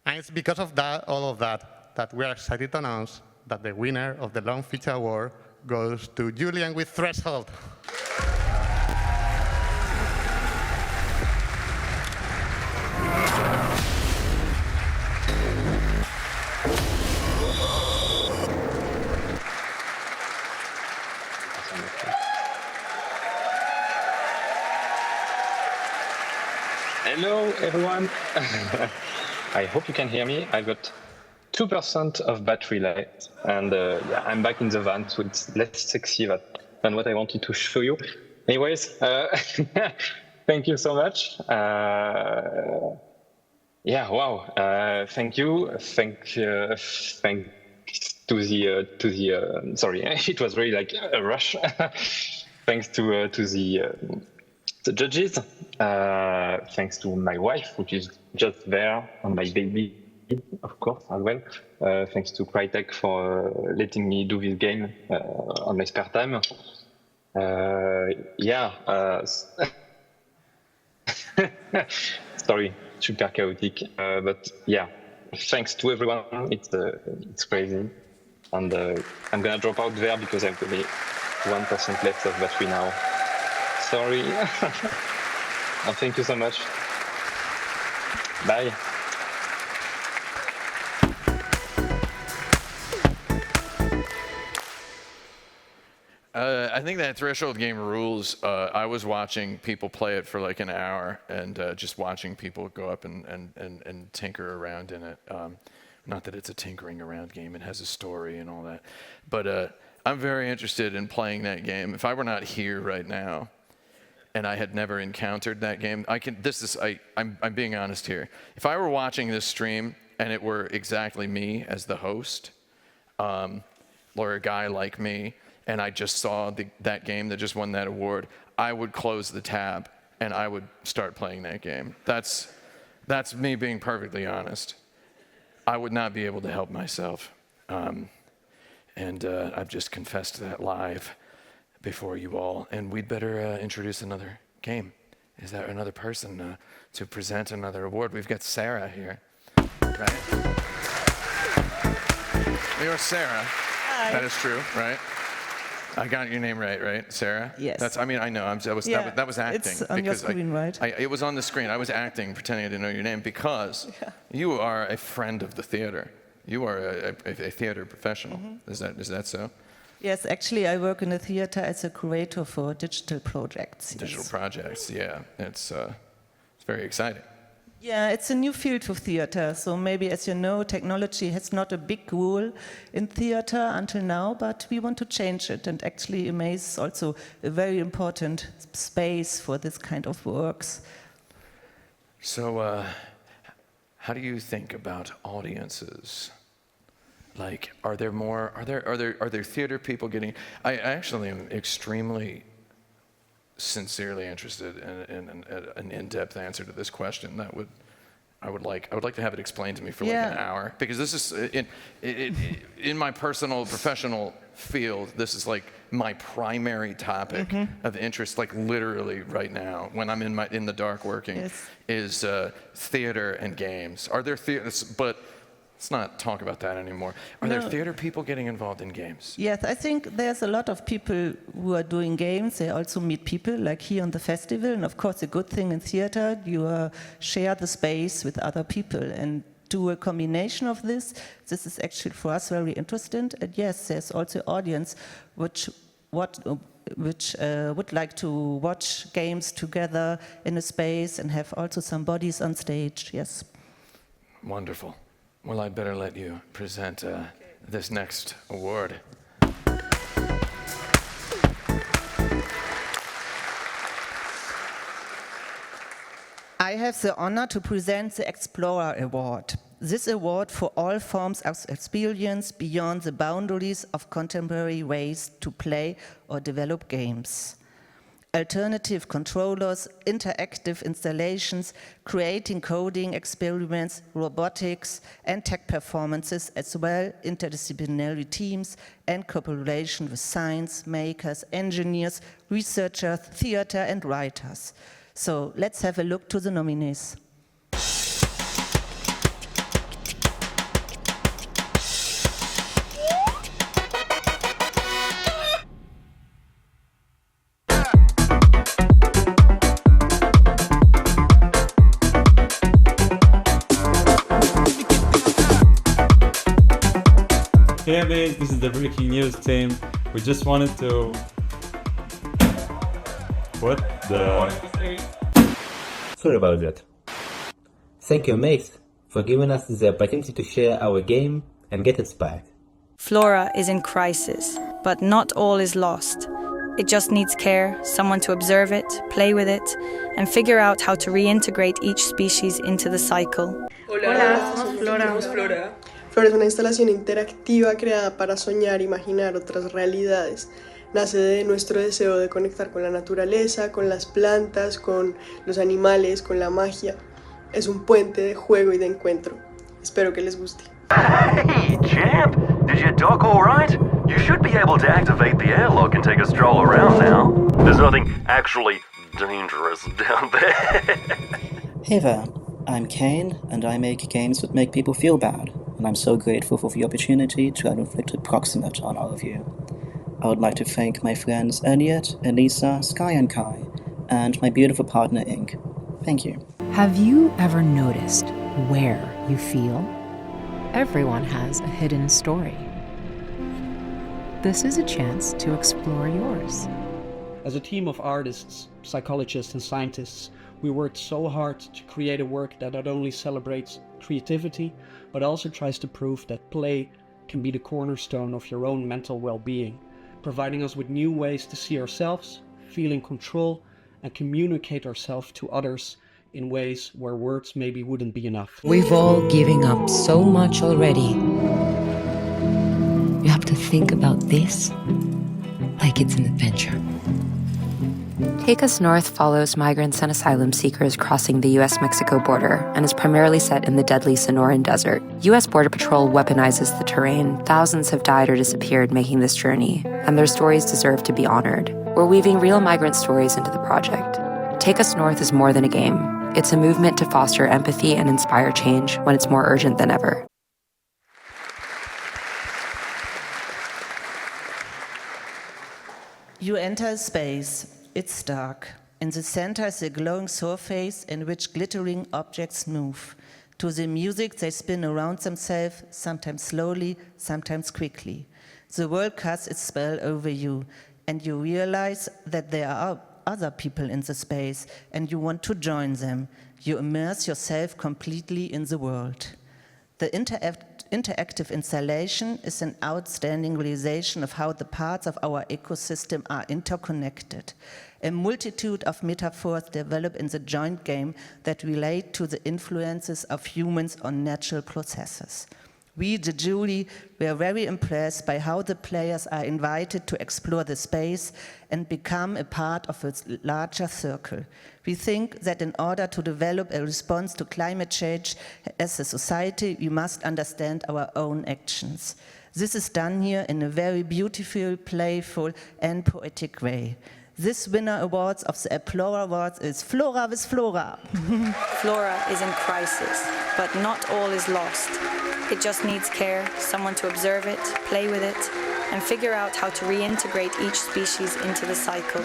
And it's because of that, all of that, that we are excited to announce that the winner of the Long Feature Award goes to Julian with Threshold. Hello, everyone. I hope you can hear me. I've got 2% of battery left, and yeah, I'm back in the van, so it's less sexy than what I wanted to show you. Anyways, thank you so much. Yeah, wow. Thank you. Thanks to the. Sorry, it was really like a rush. Thanks to the judges. Thanks to my wife, which is just there, and my baby, of course, as well. Thanks to Crytek for letting me do this game on my spare time. Yeah. Sorry, super chaotic, but yeah. Thanks to everyone. It's crazy, and I'm gonna drop out there because I've only 1% left of battery now. Sorry. Oh, thank you so much. Bye. I think that Threshold game rules. I was watching people play it for like an hour and just watching people go up and tinker around in it. Not that it's a tinkering around game, it has a story and all that. But I'm very interested in playing that game. If I were not here right now and I had never encountered that game, I'm being honest here. If I were watching this stream and it were exactly me as the host, or a guy like me, and I just saw that game that just won that award, I would close the tab and I would start playing that game. That's me being perfectly honest. I would not be able to help myself. And I've just confessed that live before you all. And we'd better introduce another game. Is there another person to present another award? We've got Sarah here, right? You're Sarah. Hi. That is true, right? I got your name right, Sarah? Yes. I know. That was acting. It's on your screen, right? It was on the screen. I was acting, pretending I didn't know your name, because you are a friend of the theater. You are a theater professional. Mm-hmm. Is that so? Yes, actually, I work in a theater as a curator for digital projects. Digital projects, yeah. It's very exciting. Yeah, it's a new field of theater. So maybe, as you know, technology has not a big role in theater until now, but we want to change it. And actually, Amaze is also a very important space for this kind of works. So, how do you think about audiences? Like, are there theater people getting? I actually am extremely sincerely interested in an in-depth answer to this question. I would like to have it explained to me for like an hour, because this is in my personal professional field, this is like my primary topic of interest, like literally right now when I'm in the dark working, is theater and games. Are there theaters? But let's not talk about that anymore. Are there theater people getting involved in games? Yes, I think there's a lot of people who are doing games. They also meet people, like here on the festival. And of course, a good thing in theater, you share the space with other people. And do a combination of this is actually for us very interesting. And yes, there's also audience which would like to watch games together in a space and have also some bodies on stage, yes. Wonderful. Well, I better let you present this next award. I have the honor to present the Explorer Award. This award for all forms of experience beyond the boundaries of contemporary ways to play or develop games. Alternative controllers, interactive installations, creating coding experiments, robotics, and tech performances, as well interdisciplinary teams and cooperation with science makers, engineers, researchers, theater, and writers. So let's have a look to the nominees. Hey Amaze, this is the Breaking News team. We just wanted to... What the... Sorry about that. Thank you Amaze for giving us the opportunity to share our game and get inspired. Flora is in crisis, but not all is lost. It just needs care, someone to observe it, play with it, and figure out how to reintegrate each species into the cycle. Hola, somos Flora. Flora es una instalación interactiva creada para soñar e imaginar otras realidades. Nace de nuestro deseo de conectar con la naturaleza, con las plantas, con los animales, con la magia. Es un puente de juego y de encuentro. Espero que les guste. Hey, champ! Did your dog all right? You should be able to activate the airlock and take a stroll around now. There's nothing actually dangerous down there. Hey there, I'm Kane, and I make games that make people feel bad, and I'm so grateful for the opportunity to have inflicted proximate on all of you. I would like to thank my friends Elliot, Elisa, Sky and Kai, and my beautiful partner Ink. Thank you. Have you ever noticed where you feel? Everyone has a hidden story. This is a chance to explore yours. As a team of artists, psychologists and scientists, we worked so hard to create a work that not only celebrates creativity, but also tries to prove that play can be the cornerstone of your own mental well-being, providing us with new ways to see ourselves, feel in control, and communicate ourselves to others in ways where words maybe wouldn't be enough. We've all given up so much already. You have to think about this like it's an adventure. Take Us North follows migrants and asylum seekers crossing the U.S.-Mexico border and is primarily set in the deadly Sonoran Desert. U.S. Border Patrol weaponizes the terrain. Thousands have died or disappeared making this journey, and their stories deserve to be honored. We're weaving real migrant stories into the project. Take Us North is more than a game. It's a movement to foster empathy and inspire change when it's more urgent than ever. You enter a space. It's dark. In the center is a glowing surface in which glittering objects move. To the music, they spin around themselves, sometimes slowly, sometimes quickly. The world casts its spell over you, and you realize that there are other people in the space, and you want to join them. You immerse yourself completely in the world. The interactive installation is an outstanding realization of how the parts of our ecosystem are interconnected. A multitude of metaphors develop in the joint game that relate to the influences of humans on natural processes. We, the jury, were very impressed by how the players are invited to explore the space and become a part of a larger circle. We think that in order to develop a response to climate change as a society, we must understand our own actions. This is done here in a very beautiful, playful, and poetic way. This winner awards of the Flora Awards is Flora with Flora. Flora is in crisis, but not all is lost. It just needs care, someone to observe it, play with it, and figure out how to reintegrate each species into the cycle.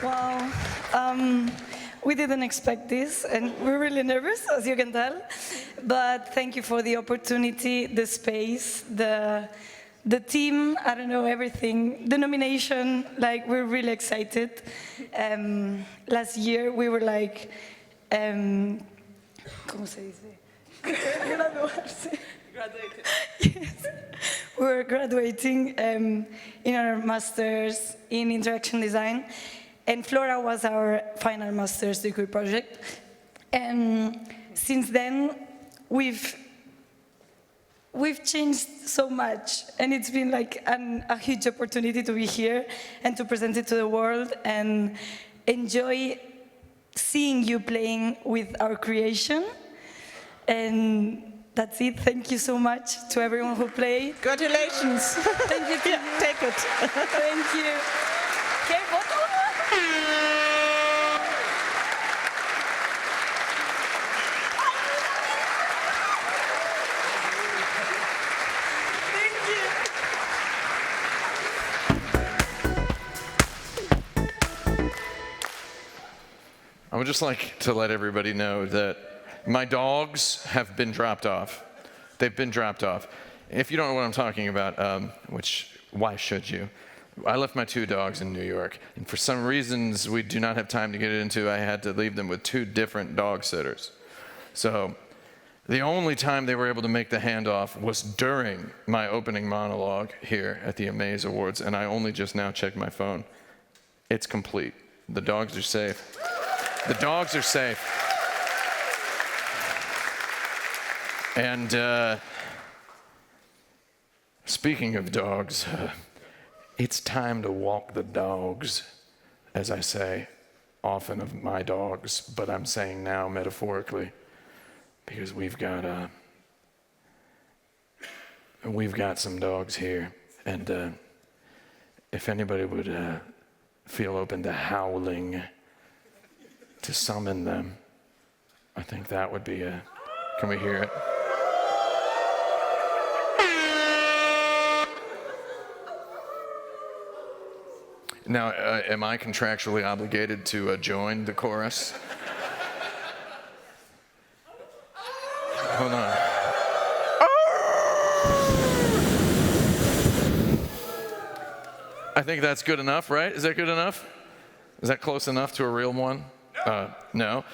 Wow. We didn't expect this, and we're really nervous, as you can tell. But thank you for the opportunity, the space, the team, I don't know, everything. The nomination, like, we're really excited. Last year, we were like, ¿cómo se dice? Graduarse. Graduated. Yes. We were graduating in our master's in interaction design. And Flora was our final master's degree project. And since then, we've changed so much. And it's been like a huge opportunity to be here and to present it to the world and enjoy seeing you playing with our creation. And that's it. Thank you so much to everyone who played. Congratulations. Thank you. Yeah, take it. Thank you. Okay, I would just like to let everybody know that my dogs have been dropped off. They've been dropped off. If you don't know what I'm talking about, why should you? I left my 2 dogs in New York, and for some reasons we do not have time to get into, I had to leave them with 2 different dog sitters. So the only time they were able to make the handoff was during my opening monologue here at the Amaze Awards, and I only just now checked my phone. It's complete. The dogs are safe. The dogs are safe. And speaking of dogs, it's time to walk the dogs, as I say often of my dogs, but I'm saying now metaphorically, because we've got some dogs here, and if anybody would feel open to howling to summon them, I think that would be a. Can we hear it? Now, am I contractually obligated to join the chorus? Hold on. I think that's good enough, right? Is that good enough? Is that close enough to a real one? No.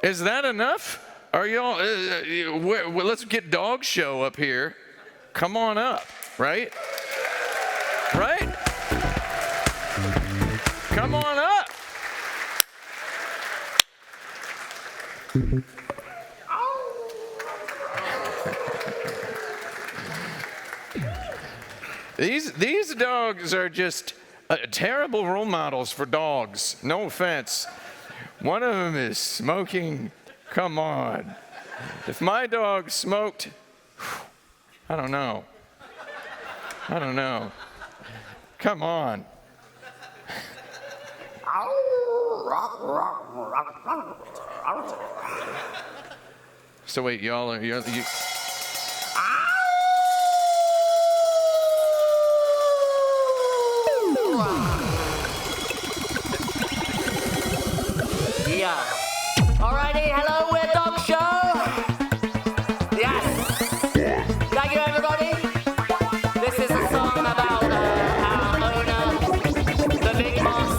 Is that enough? Are y'all, let's get Dog Show up here. Come on up, right? Right? Come on up. These dogs are just terrible role models for dogs. No offense. One of them is smoking. Come on. If my dog smoked, I don't know. Come on. So wait, y'all are you. Yeah. Alrighty, hello, we're Dog Show. Yes. Thank you, everybody. This is a song about our owner, the big boss.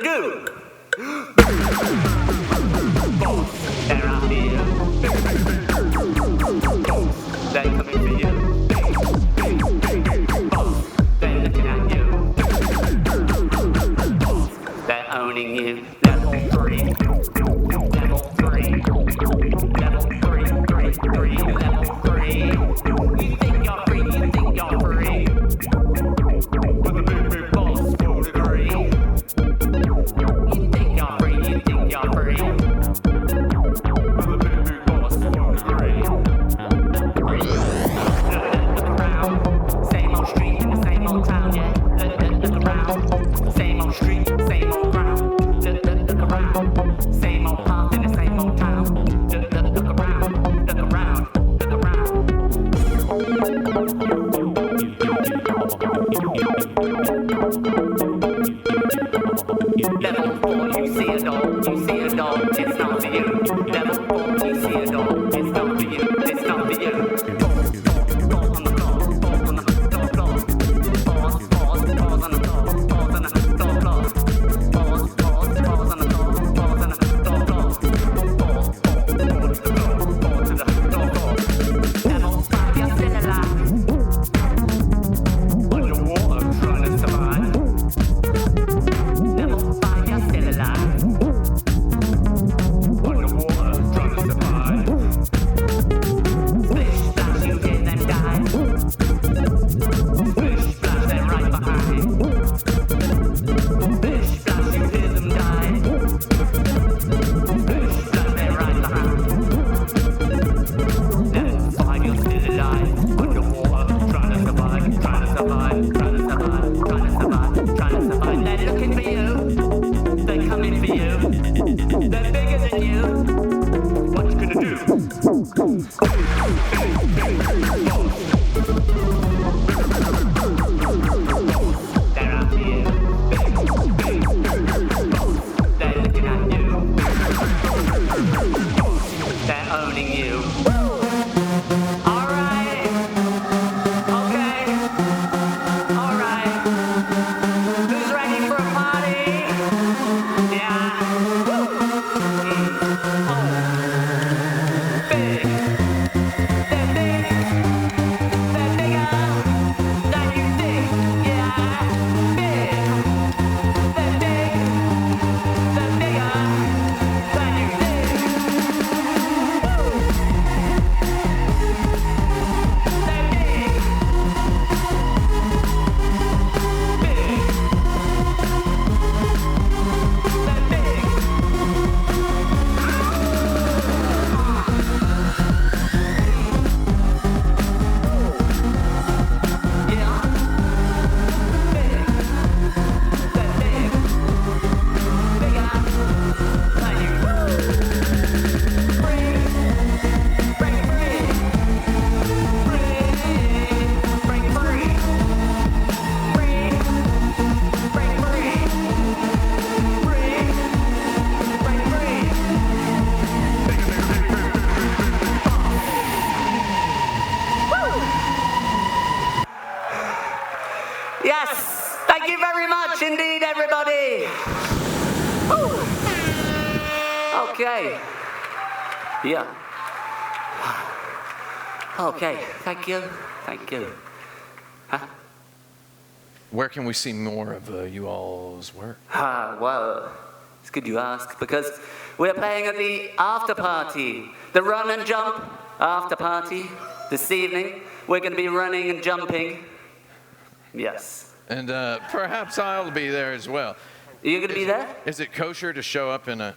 gonna do? They're out here. They're coming for you. They're looking at you. They're owning you. Level 3. Level 3. Level 3, 3, 3. Level 3. You think you're free, you think you're free. With a big, big boss for degree. You think you're free, you think you're free. With a big, big boss for degree. Look around, same old street in the same old town, yeah. Look around, same old street, same old ground. Look around, same old path in the same old town. Look around, look around, look around. Level 4, you see a door, you see a door, it's not for you. Level 4, you see a door, it's not for you, it's not for you. Yes, thank you very much indeed, everybody. Woo. Okay. Yeah. Okay, thank you. Thank you. Huh? Where can we see more of you all's work? Well, it's good you ask, because we're playing at the after party, the run and jump after party this evening. We're going to be running and jumping. Yes. And perhaps I'll be there as well. You're going to be there? Is it kosher to show up in a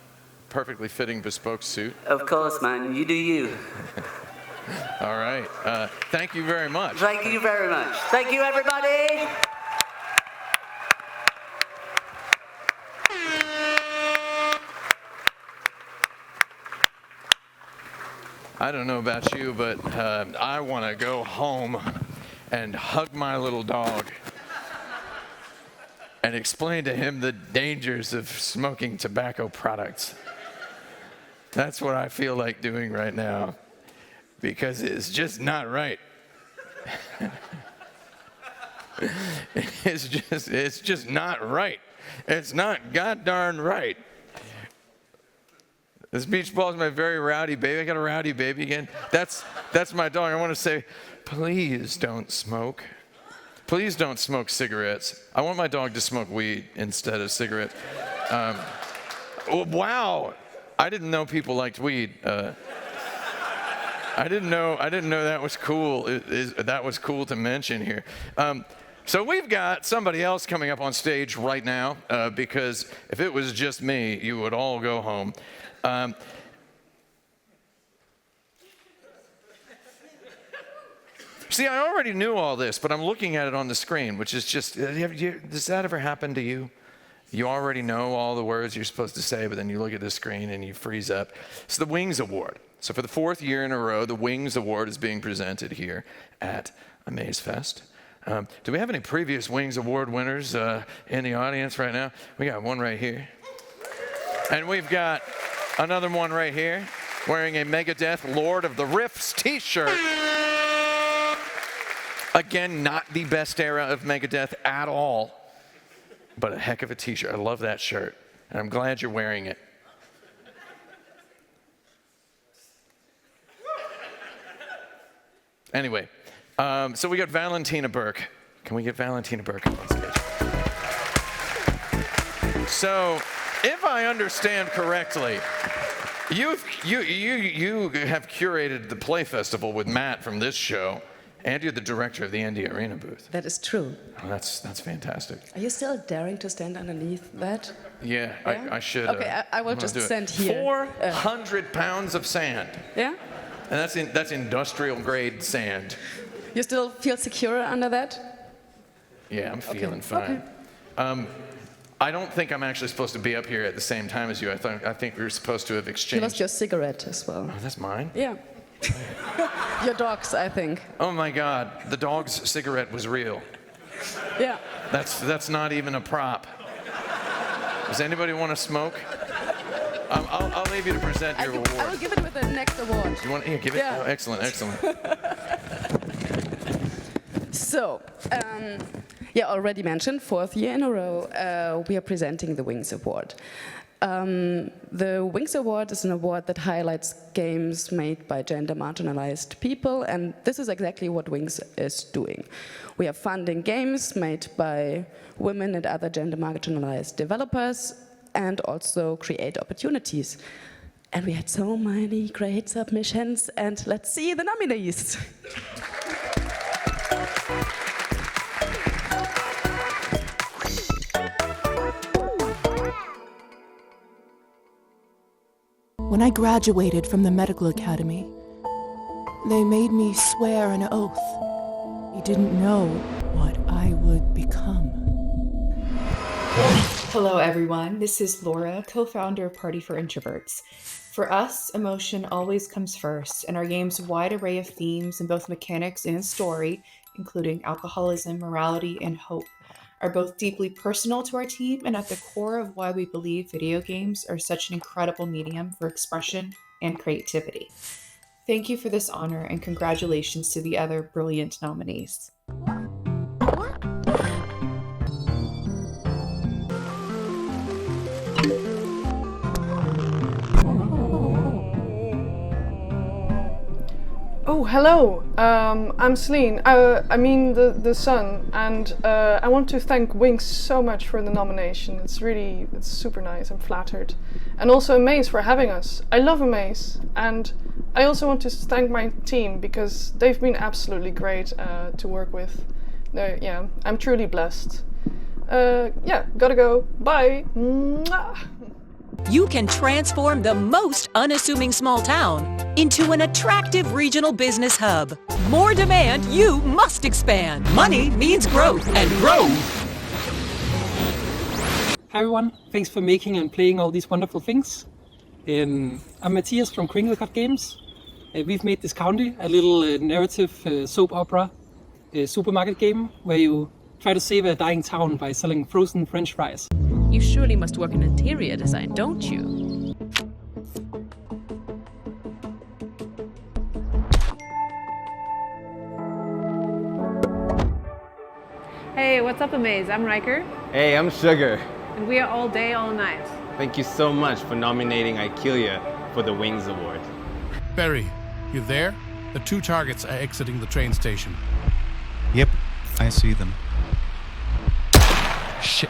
perfectly fitting bespoke suit? Of course, man. You do you. All right. Thank you very much. Thank you very much. Thank you, everybody. I don't know about you, but I want to go home and hug my little dog and explain to him the dangers of smoking tobacco products. That's what I feel like doing right now, because it's just not right. It's just not right. It's not god darn right. This beach ball is my very rowdy baby. I got a rowdy baby again. That's my dog. I want to say, please don't smoke. Please don't smoke cigarettes. I want my dog to smoke weed instead of cigarettes. Wow, I didn't know people liked weed. I didn't know that was cool. That was cool to mention here. So we've got somebody else coming up on stage right now, because if it was just me, you would all go home. See, I already knew all this, but I'm looking at it on the screen, which is just, does that ever happen to you? You already know all the words you're supposed to say, but then you look at the screen and you freeze up. It's the Wings Award. So for the 4th year in a row, the Wings Award is being presented here at Amaze Fest. Do we have any previous Wings Award winners in the audience right now? We got one right here. And we've got another one right here, wearing a Megadeth Lord of the Rifts t-shirt. Again, not the best era of Megadeth at all, but a heck of a t-shirt. I love that shirt, and I'm glad you're wearing it. Anyway, so we got Valentina Burke. Can we get Valentina Burke up on stage? So, if I understand correctly, you have curated the Play Festival with Matt from this show, and you're the director of the Indie Arena booth. That is true. Oh, that's fantastic. Are you still daring to stand underneath that? Yeah, I should. Okay, I will just stand here. 400 pounds of sand. Yeah? And that's industrial grade sand. You still feel secure under that? Yeah, I'm feeling fine. Okay. I don't think I'm actually supposed to be up here at the same time as you. I think we were supposed to have exchanged. You lost your cigarette as well. Oh, that's mine? Yeah. Your dog's, I think. Oh my God, the dog's cigarette was real. Yeah. That's not even a prop. Does anybody want to smoke? I'll leave you to present your award. I will give it with the next award. You want? Yeah, give it. Yeah. Oh, excellent. So, already mentioned, 4th year in a row, we are presenting the Wings Award. The Wings Award is an award that highlights games made by gender marginalized people, and this is exactly what Wings is doing. We are funding games made by women and other gender marginalized developers, and also create opportunities. And we had so many great submissions, and let's see the nominees. When I graduated from the medical academy, they made me swear an oath. I didn't know what I would become. Hello everyone, this is Laura, co-founder of Party for Introverts. For us, emotion always comes first, and our game's wide array of themes in both mechanics and story, including alcoholism, morality, and hope, are both deeply personal to our team and at the core of why we believe video games are such an incredible medium for expression and creativity. Thank you for this honor, and congratulations to the other brilliant nominees. Oh, hello. I'm Celine. I mean the sun, and I want to thank Wings so much for the nomination. It's super nice. I'm flattered, and also Amaze for having us. I love Amaze, and I also want to thank my team because they've been absolutely great to work with. I'm truly blessed. Gotta go. Bye. Mwah. You can transform the most unassuming small town into an attractive regional business hub. More demand, you must expand. Money means growth, and growth. Hi everyone, thanks for making and playing all these wonderful things. I'm Matthias from Kringlecut Games. We've made Discounty, a little narrative soap opera supermarket game where you try to save a dying town by selling frozen French fries. You surely must work in interior design, don't you? Hey, what's up, Amaze? I'm Riker. Hey, I'm Sugar. And we are all day, all night. Thank you so much for nominating Ikelia for the Wings Award. Barry, you there? The 2 targets are exiting the train station. Yep, I see them. Shit.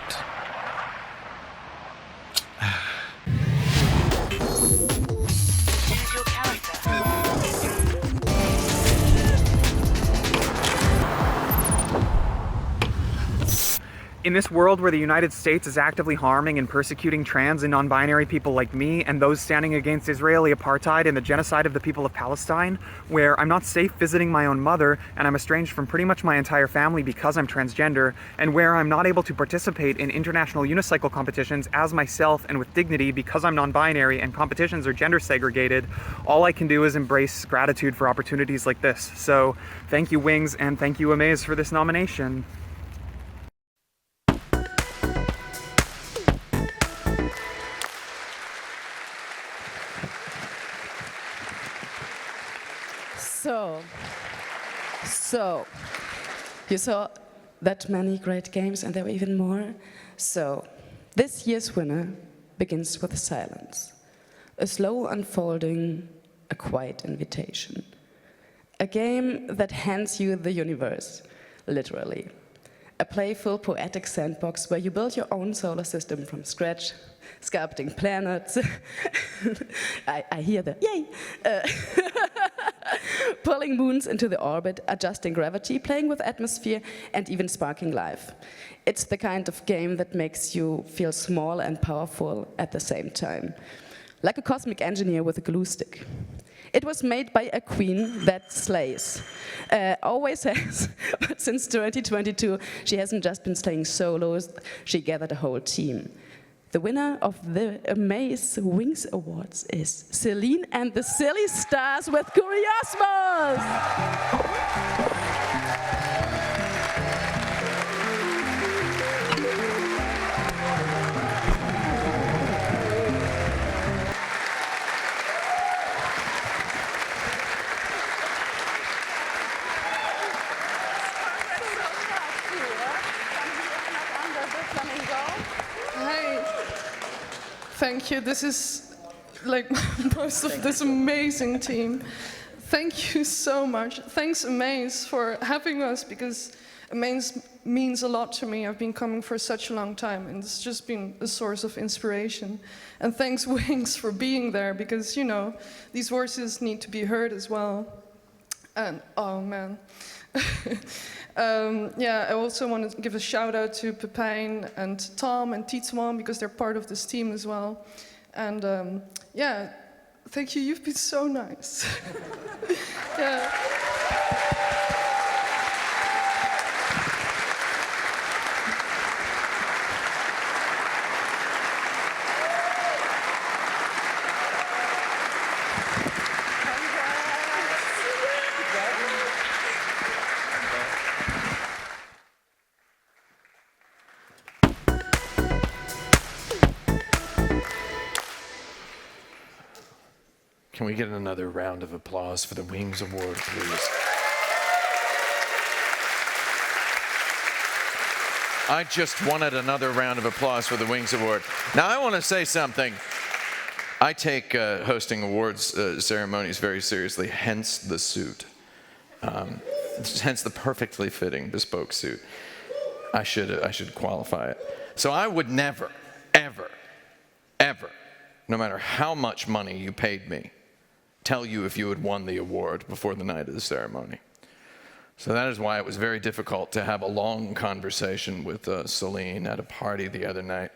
In this world where the United States is actively harming and persecuting trans and non-binary people like me and those standing against Israeli apartheid and the genocide of the people of Palestine, where I'm not safe visiting my own mother and I'm estranged from pretty much my entire family because I'm transgender, and where I'm not able to participate in international unicycle competitions as myself and with dignity because I'm non-binary and competitions are gender segregated, all I can do is embrace gratitude for opportunities like this. So thank you, Wings, and thank you, Amaze, for this nomination. So, you saw that many great games, and there were even more. So, this year's winner begins with silence. A slow unfolding, a quiet invitation. A game that hands you the universe, literally. A playful, poetic sandbox where you build your own solar system from scratch, sculpting planets. I hear the yay! Pulling moons into the orbit, adjusting gravity, playing with atmosphere, and even sparking life. It's the kind of game that makes you feel small and powerful at the same time. Like a cosmic engineer with a glue stick. It was made by a queen that slays. Always has, but since 2022, she hasn't just been slaying solos, she gathered a whole team. The winner of the Amaze Wings Awards is Celine and the Silly Stars with Curiosmos! Thank you. This is like most of this amazing team. Thank you so much. Thanks, Amaze, for having us, because Amaze means a lot to me. I've been coming for such a long time, and it's just been a source of inspiration. And thanks, Wings, for being there, because, you know, these voices need to be heard as well. And, oh, man. Yeah, I also want to give a shout out to Pepijn and Tom and Tietzman, because they're part of this team as well. And yeah, thank you, you've been so nice. Yeah. Can we get another round of applause for the Wings Award, please? I just wanted another round of applause for the Wings Award. Now, I want to say something. I take hosting awards ceremonies very seriously, hence the suit. Hence the perfectly fitting bespoke suit. I should qualify it. So I would never, ever, ever, no matter how much money you paid me, tell you if you had won the award before the night of the ceremony. So that is why it was very difficult to have a long conversation with Celine at a party the other night,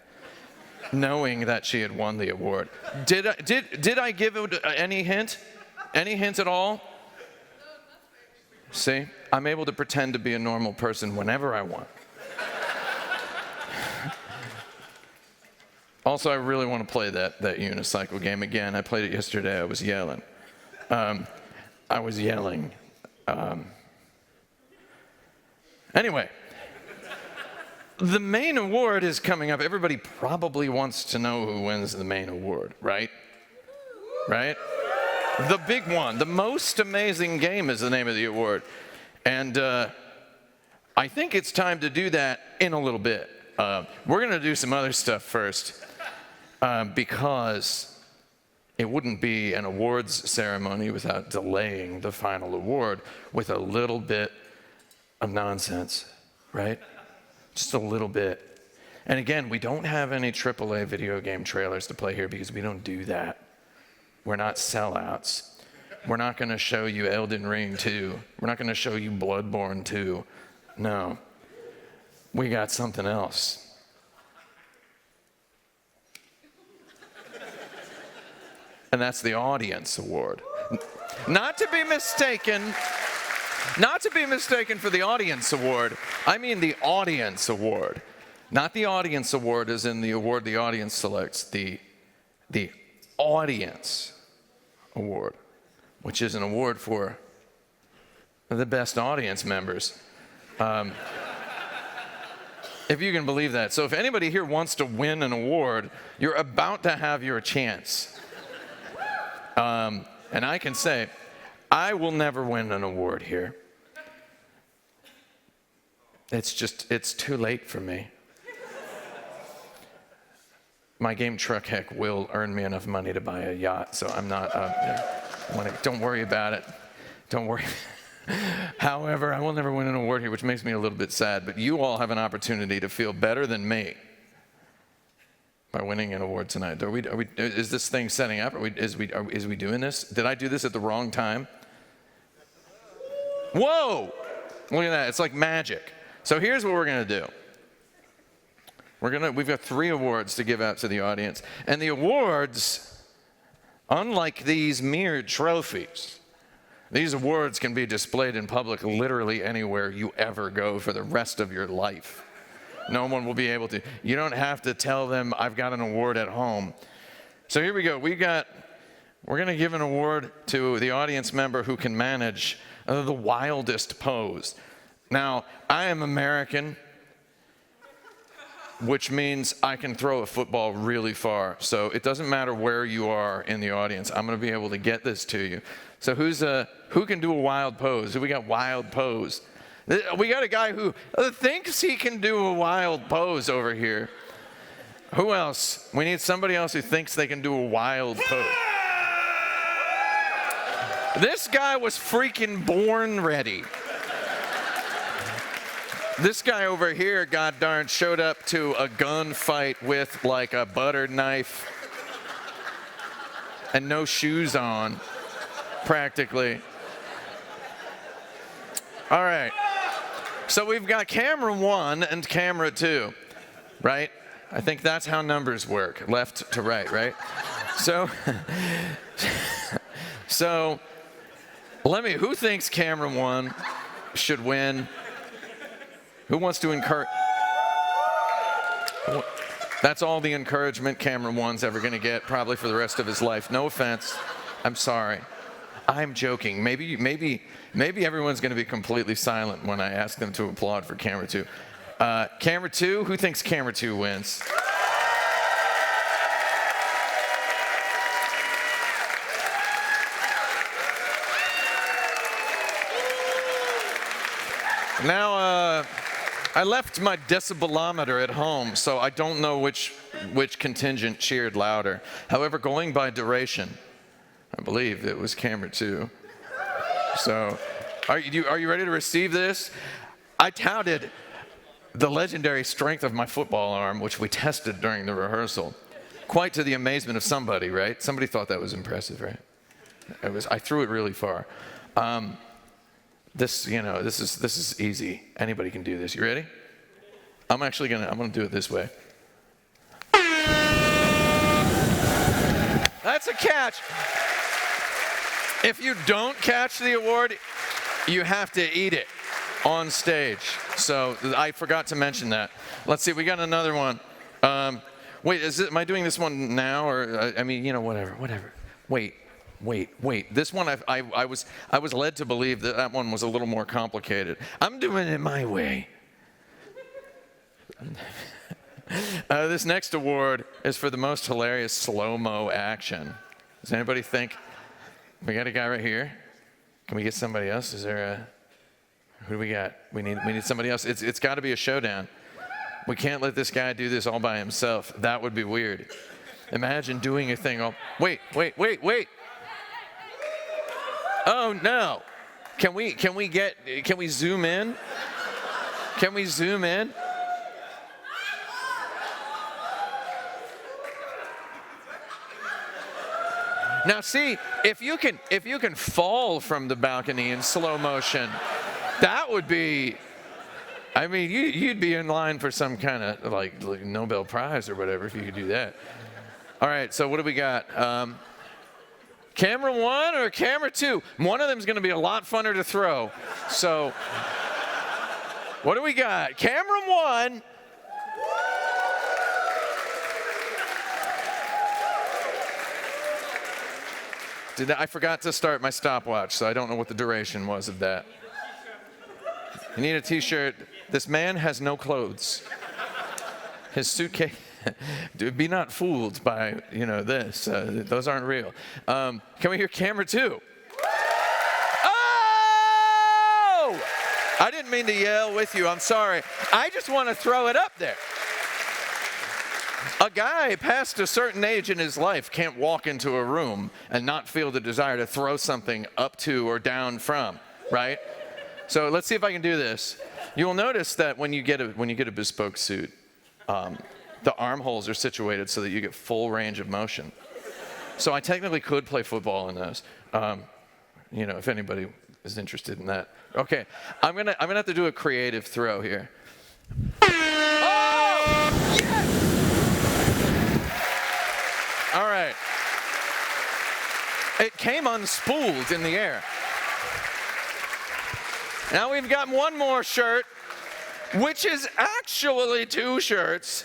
knowing that she had won the award. Did I give it any hint? Any hint at all? See, I'm able to pretend to be a normal person whenever I want. Also, I really want to play that unicycle game again. I played it yesterday. I was yelling. Anyway, the main award is coming up. Everybody probably wants to know who wins the main award, right? Right? The big one. The most amazing game is the name of the award. And I think it's time to do that in a little bit. We're going to do some other stuff first because it wouldn't be an awards ceremony without delaying the final award with a little bit of nonsense, right? Just a little bit. And again, we don't have any AAA video game trailers to play here because we don't do that. We're not sellouts. We're not going to show you Elden Ring 2. We're not going to show you Bloodborne 2. No. We got something else. And that's the Audience Award. Not to be mistaken for the Audience Award. I mean the Audience Award. Not the Audience Award as in the award the audience selects. The Audience Award, which is an award for the best audience members. If you can believe that. So if anybody here wants to win an award, you're about to have your chance. And I can say, I will never win an award here. It's too late for me. My game Truck Heck will earn me enough money to buy a yacht, so I'm not, don't worry about it. Don't worry. However, I will never win an award here, which makes me a little bit sad, but you all have an opportunity to feel better than me by winning an award tonight. Is this thing setting up? Is we doing this? Did I do this at the wrong time? Whoa! Look at that, it's like magic. So here's what we're gonna do. We've got 3 awards to give out to the audience. And the awards, unlike these mere trophies, these awards can be displayed in public literally anywhere you ever go for the rest of your life. No one will be able to. You don't have to tell them, I've got an award at home. So here we go. We're going to give an award to the audience member who can manage the wildest pose. Now, I am American, which means I can throw a football really far. So it doesn't matter where you are in the audience. I'm going to be able to get this to you. So who can do a wild pose? Who we got wild pose? We got a guy who thinks he can do a wild pose over here. Who else? We need somebody else who thinks they can do a wild pose. This guy was freaking born ready. This guy over here, god darn, showed up to a gunfight with like a butter knife and no shoes on, practically. All right. So we've got camera 1 and camera 2, right? I think that's how numbers work, left to right, right? So who thinks camera 1 should win? Who wants to encourage? That's all the encouragement camera 1's ever gonna get, probably for the rest of his life. No offense, I'm sorry. I'm joking. Maybe everyone's gonna be completely silent when I ask them to applaud for camera 2. Camera 2, who thinks camera 2 wins? Now, I left my decibelometer at home, so I don't know which contingent cheered louder. However, going by duration, I believe it was camera 2. So, are you ready to receive this? I touted the legendary strength of my football arm, which we tested during the rehearsal, quite to the amazement of somebody, right? Somebody thought that was impressive, right? I threw it really far. This is easy. Anybody can do this. You ready? I'm gonna do it this way. That's a catch. If you don't catch the award, you have to eat it on stage. So I forgot to mention that. Let's see, we got another one. Wait, am I doing this one now, or whatever. Wait. This one, I was led to believe that one was a little more complicated. I'm doing it my way. This next award is for the most hilarious slow-mo action. Does anybody think? We got a guy right here. Can we get somebody else? Who do we got? We need somebody else. It's got to be a showdown. We can't let this guy do this all by himself. That would be weird. Imagine doing a thing all, wait. Oh no. Can we zoom in? Can we zoom in? Now see, if you can fall from the balcony in slow motion, that would be, I mean, you'd be in line for some kind of like Nobel Prize or whatever if you could do that. All right, so what do we got? Camera 1 or camera 2? One of them is going to be a lot funner to throw. So what do we got? Camera 1. I forgot to start my stopwatch, so I don't know what the duration was of that. You need a t-shirt. This man has no clothes. His suitcase, be not fooled by, this. Those aren't real. Can we hear camera 2? Oh! I didn't mean to yell with you, I'm sorry. I just want to throw it up there. A guy past a certain age in his life can't walk into a room and not feel the desire to throw something up to or down from, right? So let's see if I can do this. You'll notice that when you get a bespoke suit, the armholes are situated so that you get full range of motion. So I technically could play football in those, if anybody is interested in that. Okay, I'm gonna have to do a creative throw here. Oh! Yes! All right. It came unspooled in the air. Now we've got one more shirt, which is actually 2 shirts,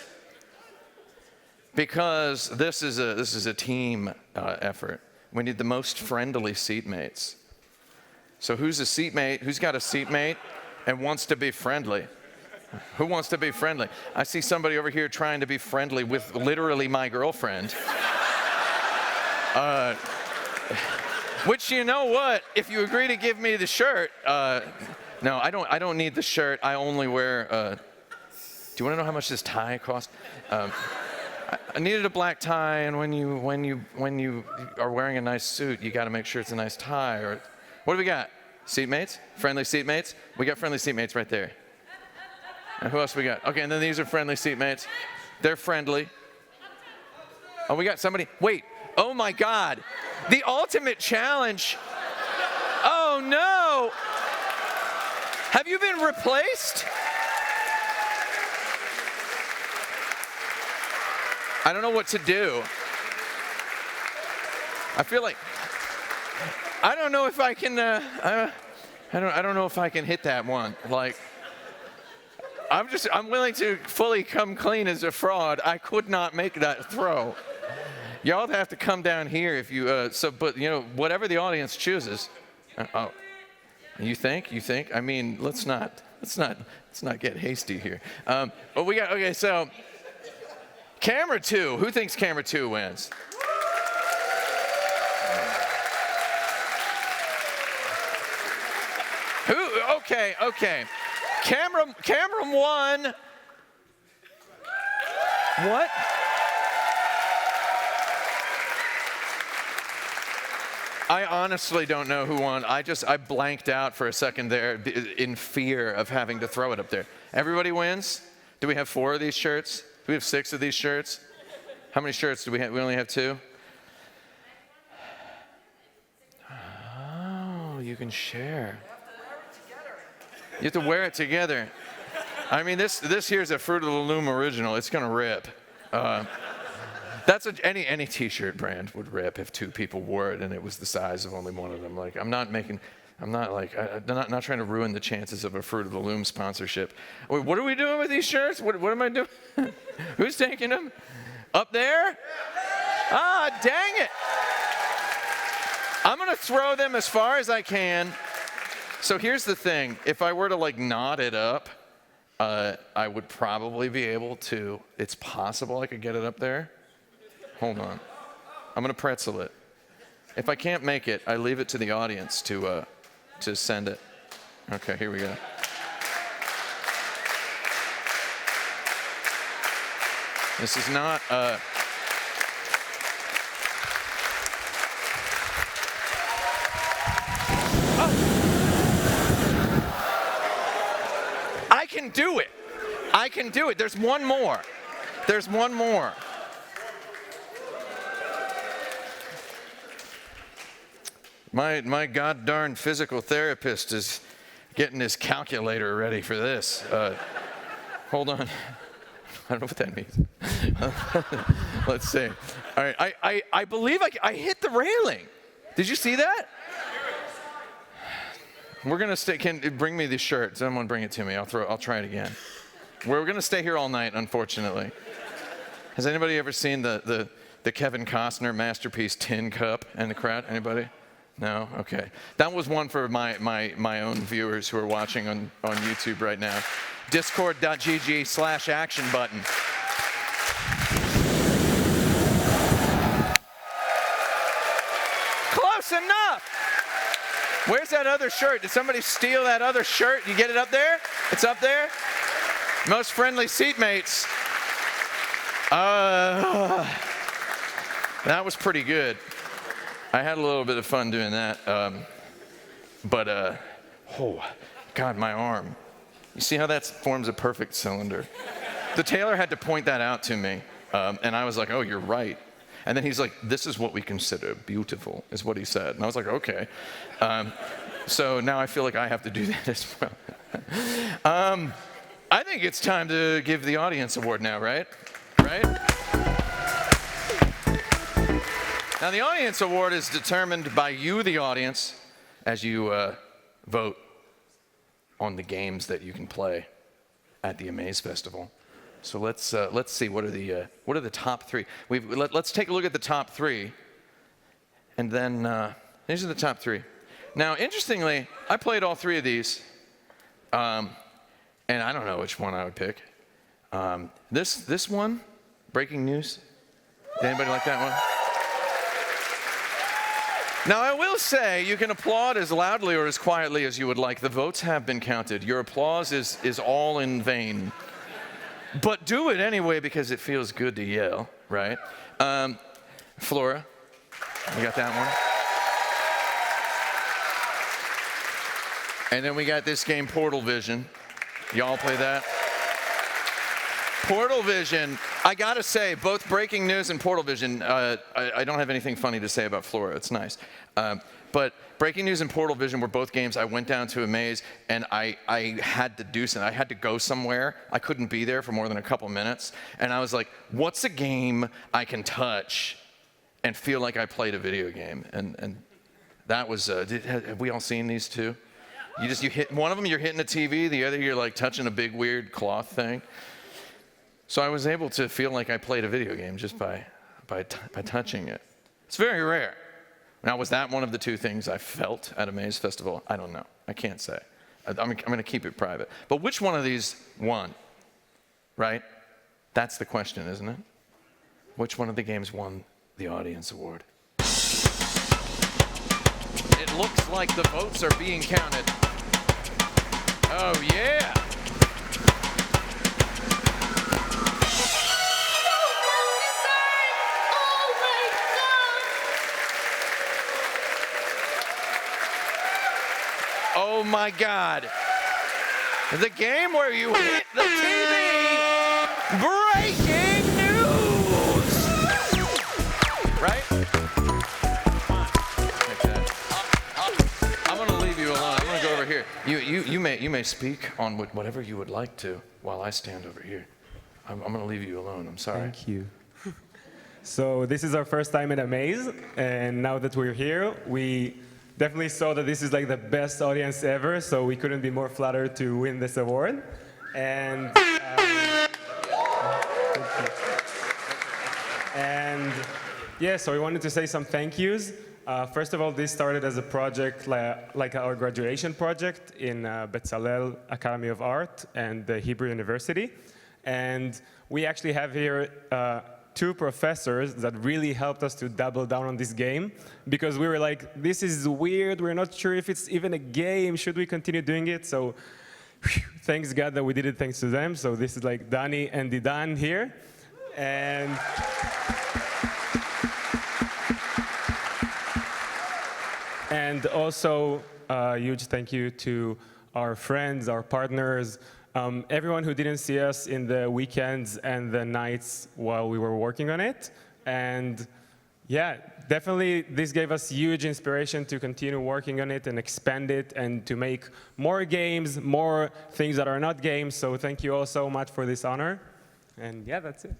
because this is a team effort. We need the most friendly seatmates. So who's a seatmate? Who's got a seatmate and wants to be friendly? Who wants to be friendly? I see somebody over here trying to be friendly with literally my girlfriend. Which, you know what? If you agree to give me the shirt, no, I don't need the shirt. I only wear. Do you want to know how much this tie cost? I needed a black tie, and when you are wearing a nice suit, you got to make sure it's a nice tie. Or what do we got? Seatmates? Friendly seatmates? We got friendly seatmates right there. And who else we got? Okay, and then these are friendly seatmates. They're friendly. Oh, we got somebody. Wait. Oh my God. The ultimate challenge. Oh no. Have you been replaced? I don't know what to do. I feel like I don't know if I can. I don't know if I can hit that one. Like, I'm willing to fully come clean as a fraud. I could not make that throw. Y'all have to come down here if you. But whatever the audience chooses. Oh, you think? I mean, let's not get hasty here. But we got okay. So, camera 2. Who thinks camera 2 wins? Who? Okay. Camera 1. What? I honestly don't know who won. I blanked out for a second there in fear of having to throw it up there. Everybody wins? Do we have 4 of these shirts? Do we have 6 of these shirts? How many shirts do we have? We only have 2? Oh, you can share. You have to wear it together. I mean, this here's a Fruit of the Loom original. It's gonna rip. That's any T-shirt brand would rip if 2 people wore it and it was the size of only one of them. Like, I'm not trying to ruin the chances of a Fruit of the Loom sponsorship. Wait, what are we doing with these shirts? What am I doing? Who's taking them? Up there? Ah, dang it! I'm gonna throw them as far as I can. So here's the thing: if I were to knot it up, I would probably be able to. It's possible I could get it up there. Hold on. I'm gonna pretzel it. If I can't make it, I leave it to the audience to send it. Okay, here we go. This is not I can do it. I can do it. There's one more. There's one more. My god darn physical therapist is getting his calculator ready for this. Hold on. I don't know what that means. Let's see. All right, I believe I hit the railing. Did you see that? We're gonna stay. Bring me the shirt. Someone bring it to me. I'll try it again. We're gonna stay here all night, unfortunately. Has anybody ever seen the Kevin Costner masterpiece Tin Cup in the crowd? Anybody? No? Okay. That was one for my own viewers who are watching on YouTube right now. Discord.gg/action button. Close enough! Where's that other shirt? Did somebody steal that other shirt? You get it up there? It's up there? Most friendly seatmates. That was pretty good. I had a little bit of fun doing that. Oh, God, my arm. You see how that forms a perfect cylinder? The tailor had to point that out to me, and I was like, oh, you're right. And then he's like, this is what we consider beautiful, is what he said. And I was like, okay. So now I feel like I have to do that as well. I think it's time to give the audience award now, right? Right? Now, the audience award is determined by you, the audience, as you vote on the games that you can play at the Amaze Festival. So let's see, what are the top three? Let's take a look at the top three, and then these are the top three. Now, interestingly, I played all three of these, and I don't know which one I would pick. This one, breaking news. Did anybody like that one? Now, I will say, you can applaud as loudly or as quietly as you would like. The votes have been counted. Your applause is all in vain. But do it anyway because it feels good to yell, right? Flora, you got that one? And then we got this game, Portal Vision. Y'all play that? Portal Vision, I gotta say, both Breaking News and Portal Vision, I don't have anything funny to say about Flora, it's nice. But Breaking News and Portal Vision were both games I went down to Amaze, and I had to do something. I had to go somewhere. I couldn't be there for more than a couple minutes. And I was like, what's a game I can touch and feel like I played a video game? And that was, have we all seen these two? You hit, one of them you're hitting a TV, the other you're like touching a big weird cloth thing. So I was able to feel like I played a video game just by touching it. It's very rare. Now, was that one of the two things I felt at Amaze Festival? I don't know. I can't say. I'm going to keep it private. But which one of these won? Right? That's the question, isn't it? Which one of the games won the audience award? It looks like the votes are being counted. Oh, yeah. Oh my God. The game where you hit the TV. Breaking news. Right? Like that. I'm going to leave you alone. I'm going to go over here. You may speak on whatever you would like to while I stand over here. I'm going to leave you alone. I'm sorry. Thank you. So this is our first time at Amaze, and now that we're here, we definitely saw that this is like the best audience ever, so we couldn't be more flattered to win this award. And yeah, so we wanted to say some thank yous. First of all, this started as a project like our graduation project in Bezalel Academy of Art and the Hebrew University. And we actually have here two professors that really helped us to double down on this game, because we were like, this is weird, we're not sure if it's even a game, should we continue doing it? So thanks God that we did it thanks to them. So this is like Dani and Didan here. And also a huge thank you to our friends, our partners, everyone who didn't see us in the weekends and the nights while we were working on it. And yeah, definitely this gave us huge inspiration to continue working on it and expand it and to make more games, more things that are not games. So thank you all so much for this honor. And yeah, that's it.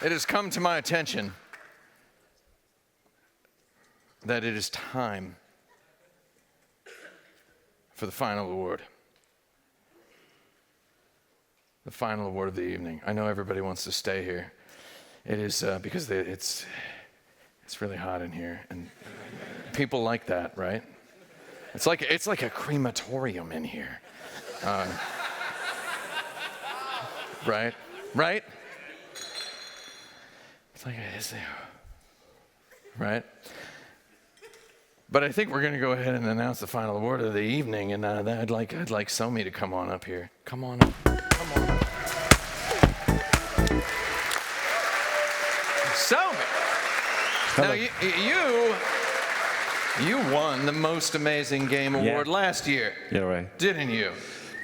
It has come to my attention that it is time for the final award. The final award of the evening. I know everybody wants to stay here. It is because it's really hot in here, and people like that, right? It's like a crematorium in here, right? Right? It's like right? But I think we're going to go ahead and announce the final award of the evening, and I'd like Somi to come on up here. Come on up. Come on up. Somi. Now you won the Most Amazing Game Award last year. Yeah, right. Didn't you?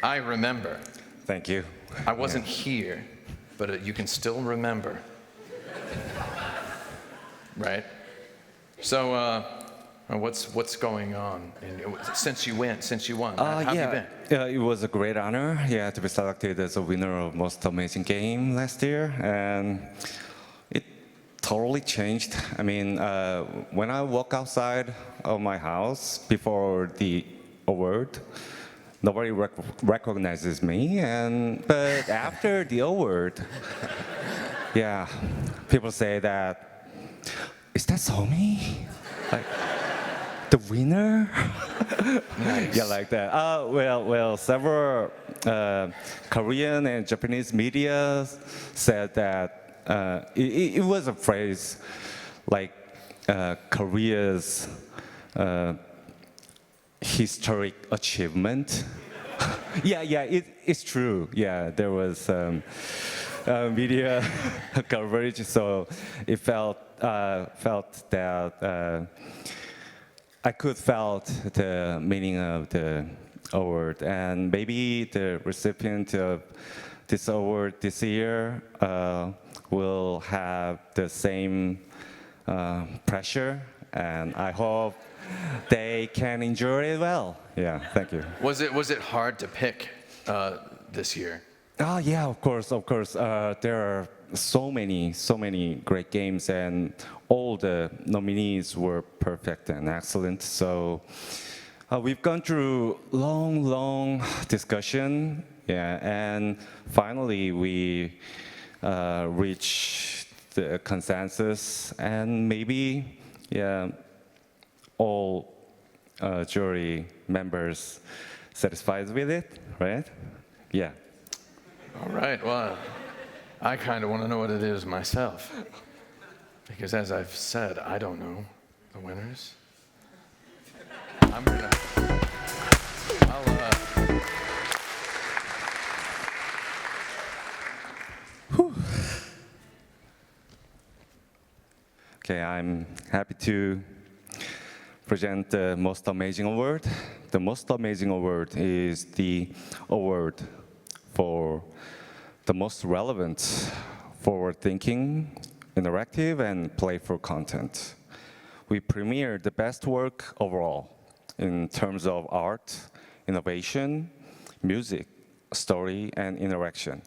I remember. Thank you. I wasn't here, but you can still remember. Right? So, what's going on? Since you won, how have you been? It was a great honor, to be selected as a winner of Most Amazing Game last year, and it totally changed. I mean, when I walk outside of my house before the award, nobody recognizes me, but after the award, people say that, is that Somi? Like, the winner? Nice. Yeah, like that. Well, several Korean and Japanese media said that it was a phrase like Korea's historic achievement. It's true. Yeah, there was media coverage, so it felt that I could felt the meaning of the award, and maybe the recipient of this award this year will have the same pressure, and I hope they can enjoy it well. Yeah, thank you. Was it hard to pick this year? Oh yeah, of course. There are so many great games, and all the nominees were perfect and excellent. So we've gone through long discussion, and finally we reached the consensus, and maybe all jury members satisfied with it, right? Yeah. All right, well, I kind of want to know what it is myself. Because as I've said, I don't know the winners. Okay, I'm happy to present the Most Amazing Award. The Most Amazing Award is the award for the most relevant, forward-thinking, interactive, and playful content. We premiere the best work overall in terms of art, innovation, music, story, and interaction.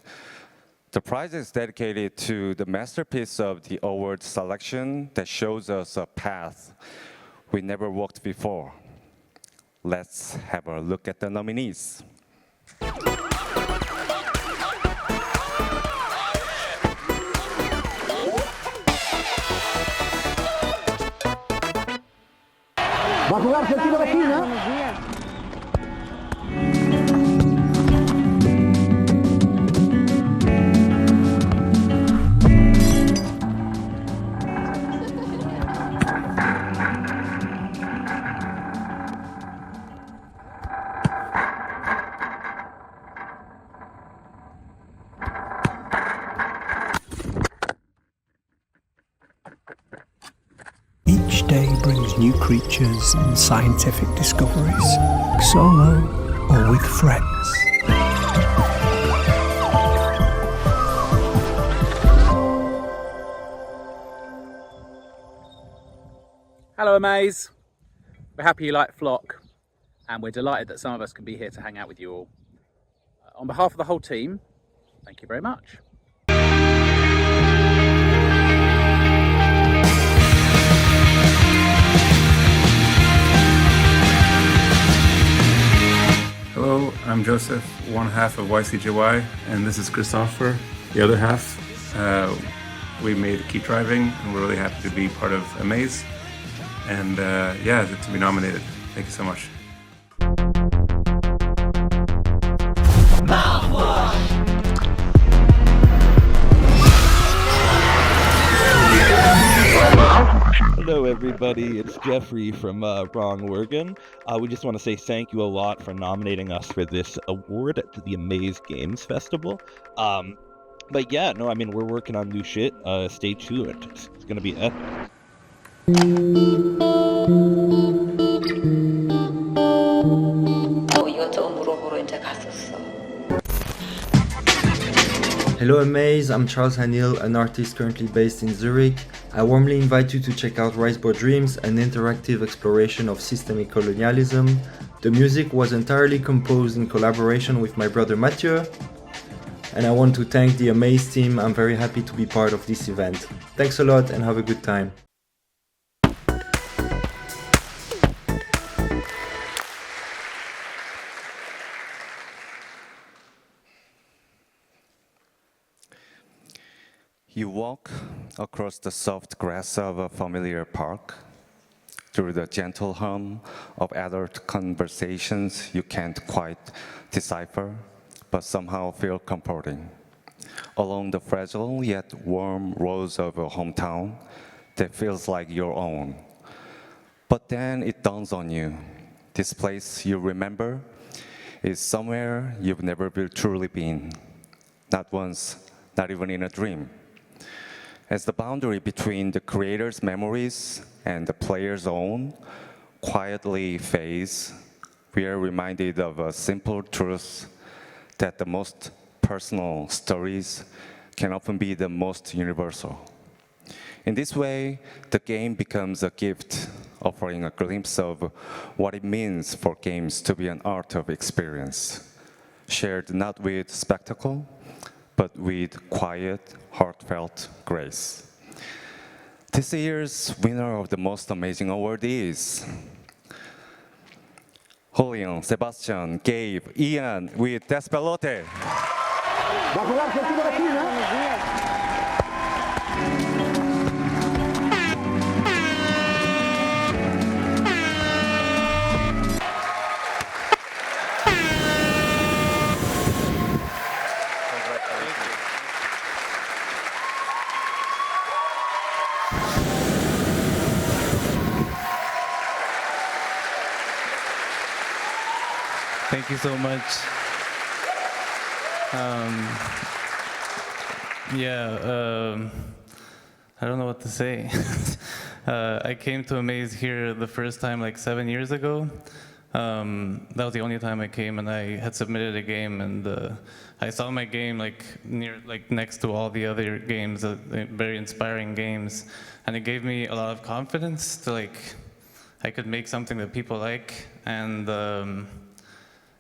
The prize is dedicated to the masterpiece of the award selection that shows us a path we never walked before. Let's have a look at the nominees. Va a jugarse el tiro de esquina. Each day brings new creatures and scientific discoveries, solo or with friends. Hello Amaze, we're happy you like Flock and we're delighted that some of us can be here to hang out with you all. On behalf of the whole team, thank you very much. Hello, I'm Joseph, one half of YCJY, and this is Christopher, the other half. We made Keep Driving, and we're really happy to be part of Amaze, and yeah, to be nominated. Thank you so much. Hello everybody, it's Jeffrey from Wrong Oregon. We just want to say thank you a lot for nominating us for this award at the Amaze Games Festival. But yeah, no, I mean, we're working on new shit. Stay tuned. It's gonna be epic. Hello Amaze, I'm Charles Hanil, an artist currently based in Zurich. I warmly invite you to check out Riseborough Dreams, an interactive exploration of systemic colonialism. The music was entirely composed in collaboration with my brother Mathieu. And I want to thank the Amaze team. I'm very happy to be part of this event. Thanks a lot and have a good time. You walk across the soft grass of a familiar park, through the gentle hum of adult conversations you can't quite decipher, but somehow feel comforting. Along the fragile yet warm roads of a hometown that feels like your own. But then it dawns on you, this place you remember is somewhere you've never truly been. Not once, not even in a dream. As the boundary between the creator's memories and the player's own quietly fades, we are reminded of a simple truth that the most personal stories can often be the most universal. In this way, the game becomes a gift, offering a glimpse of what it means for games to be an art of experience, shared not with spectacle, but with quiet, heartfelt grace. This year's winner of the Most Amazing Award is Julian, Sebastian, Gabe, Ian with Despelote. Va a jugarse el tiro de esquina. Thank you so much. I don't know what to say. I came to Amaze here the first time like 7 years ago. That was the only time I came, and I had submitted a game, and I saw my game next to all the other games, very inspiring games, and it gave me a lot of confidence to I could make something that people like, and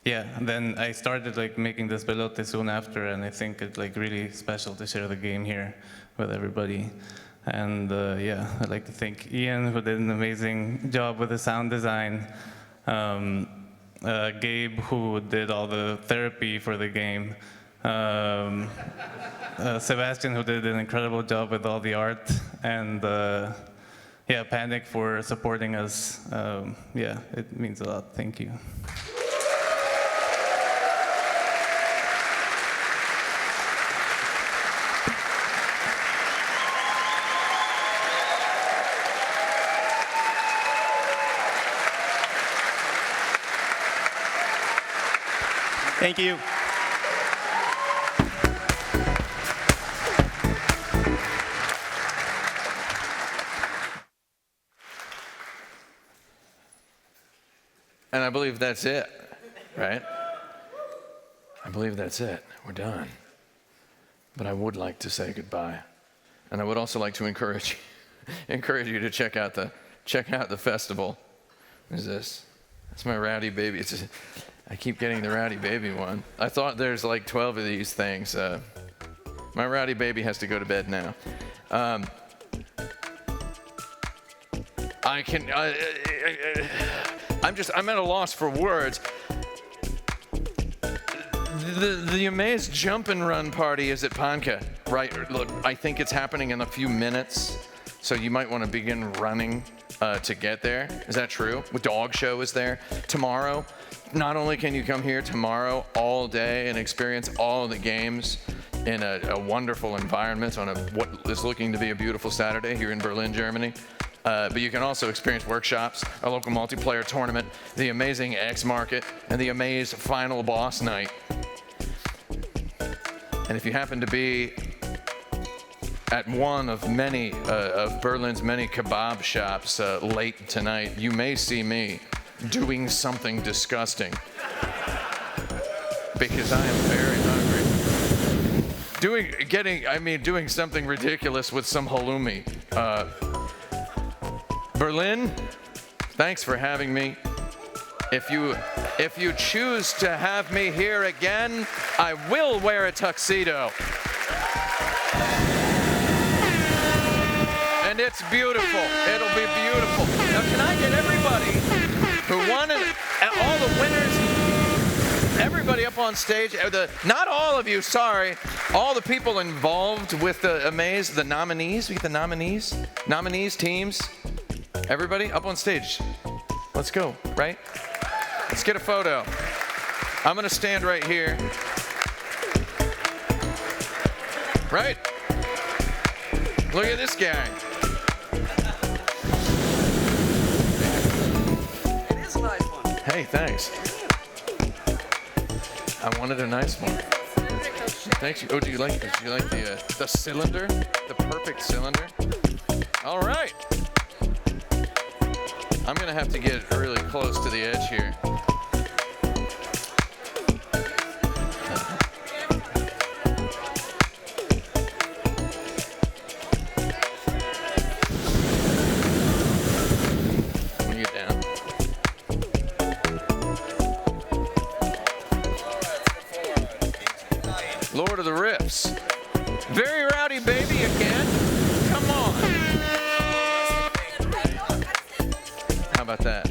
and then I started making this Despelote soon after, and I think it's really special to share the game here with everybody. And I'd like to thank Ian, who did an amazing job with the sound design, Gabe, who did all the therapy for the game, Sebastian, who did an incredible job with all the art, and yeah, Panic for supporting us. Yeah, it means a lot. Thank you. Thank you. And I believe that's it, right? I believe that's it. We're done. But I would like to say goodbye. And I would also like to encourage you to check out the festival. What is this? It's my Rowdy Baby. I keep getting the Rowdy Baby one. I thought there's like 12 of these things. My Rowdy Baby has to go to bed now. I'm at a loss for words. The Amaze Jump and Run party is at Panka, right? Look, I think it's happening in a few minutes, so you might want to begin running to get there. Is that true? The dog show is there tomorrow. Not only can you come here tomorrow all day and experience all of the games in a wonderful environment on what is looking to be a beautiful Saturday here in Berlin, Germany, but you can also experience workshops, a local multiplayer tournament, the amazing X Market, and the Amaze Final Boss Night. And if you happen to be at one of many of Berlin's many kebab shops late tonight, you may see me doing something disgusting because I am very hungry. Doing something ridiculous with some halloumi. Berlin, thanks for having me. If you choose to have me here again, I will wear a tuxedo. And it's beautiful. It'll be beautiful. Now, can I get everybody who won and all the winners, everybody up on stage? Not all of you, sorry. All the people involved with the Amaze, the nominees. We get the nominees, teams. Everybody up on stage. Let's go, right? Let's get a photo. I'm gonna stand right here. Right? Look at this guy. It is a nice one. Hey, thanks. I wanted a nice one. Thanks. Oh, do you like the cylinder? The perfect cylinder? All right. I'm gonna have to get really close to the edge here. Bring it down. Lord of the Riffs. Very Rowdy Baby again. Come on. How about that?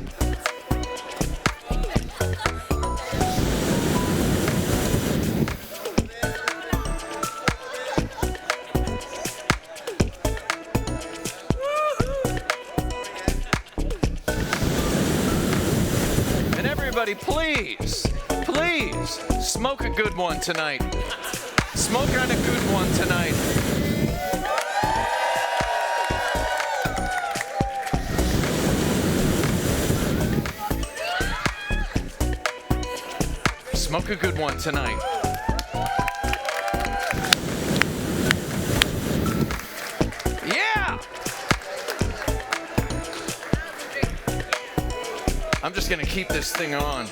And everybody, please smoke a good one tonight. Smoke on a good one tonight. Smoke a good one tonight. Yeah! I'm just gonna keep this thing on.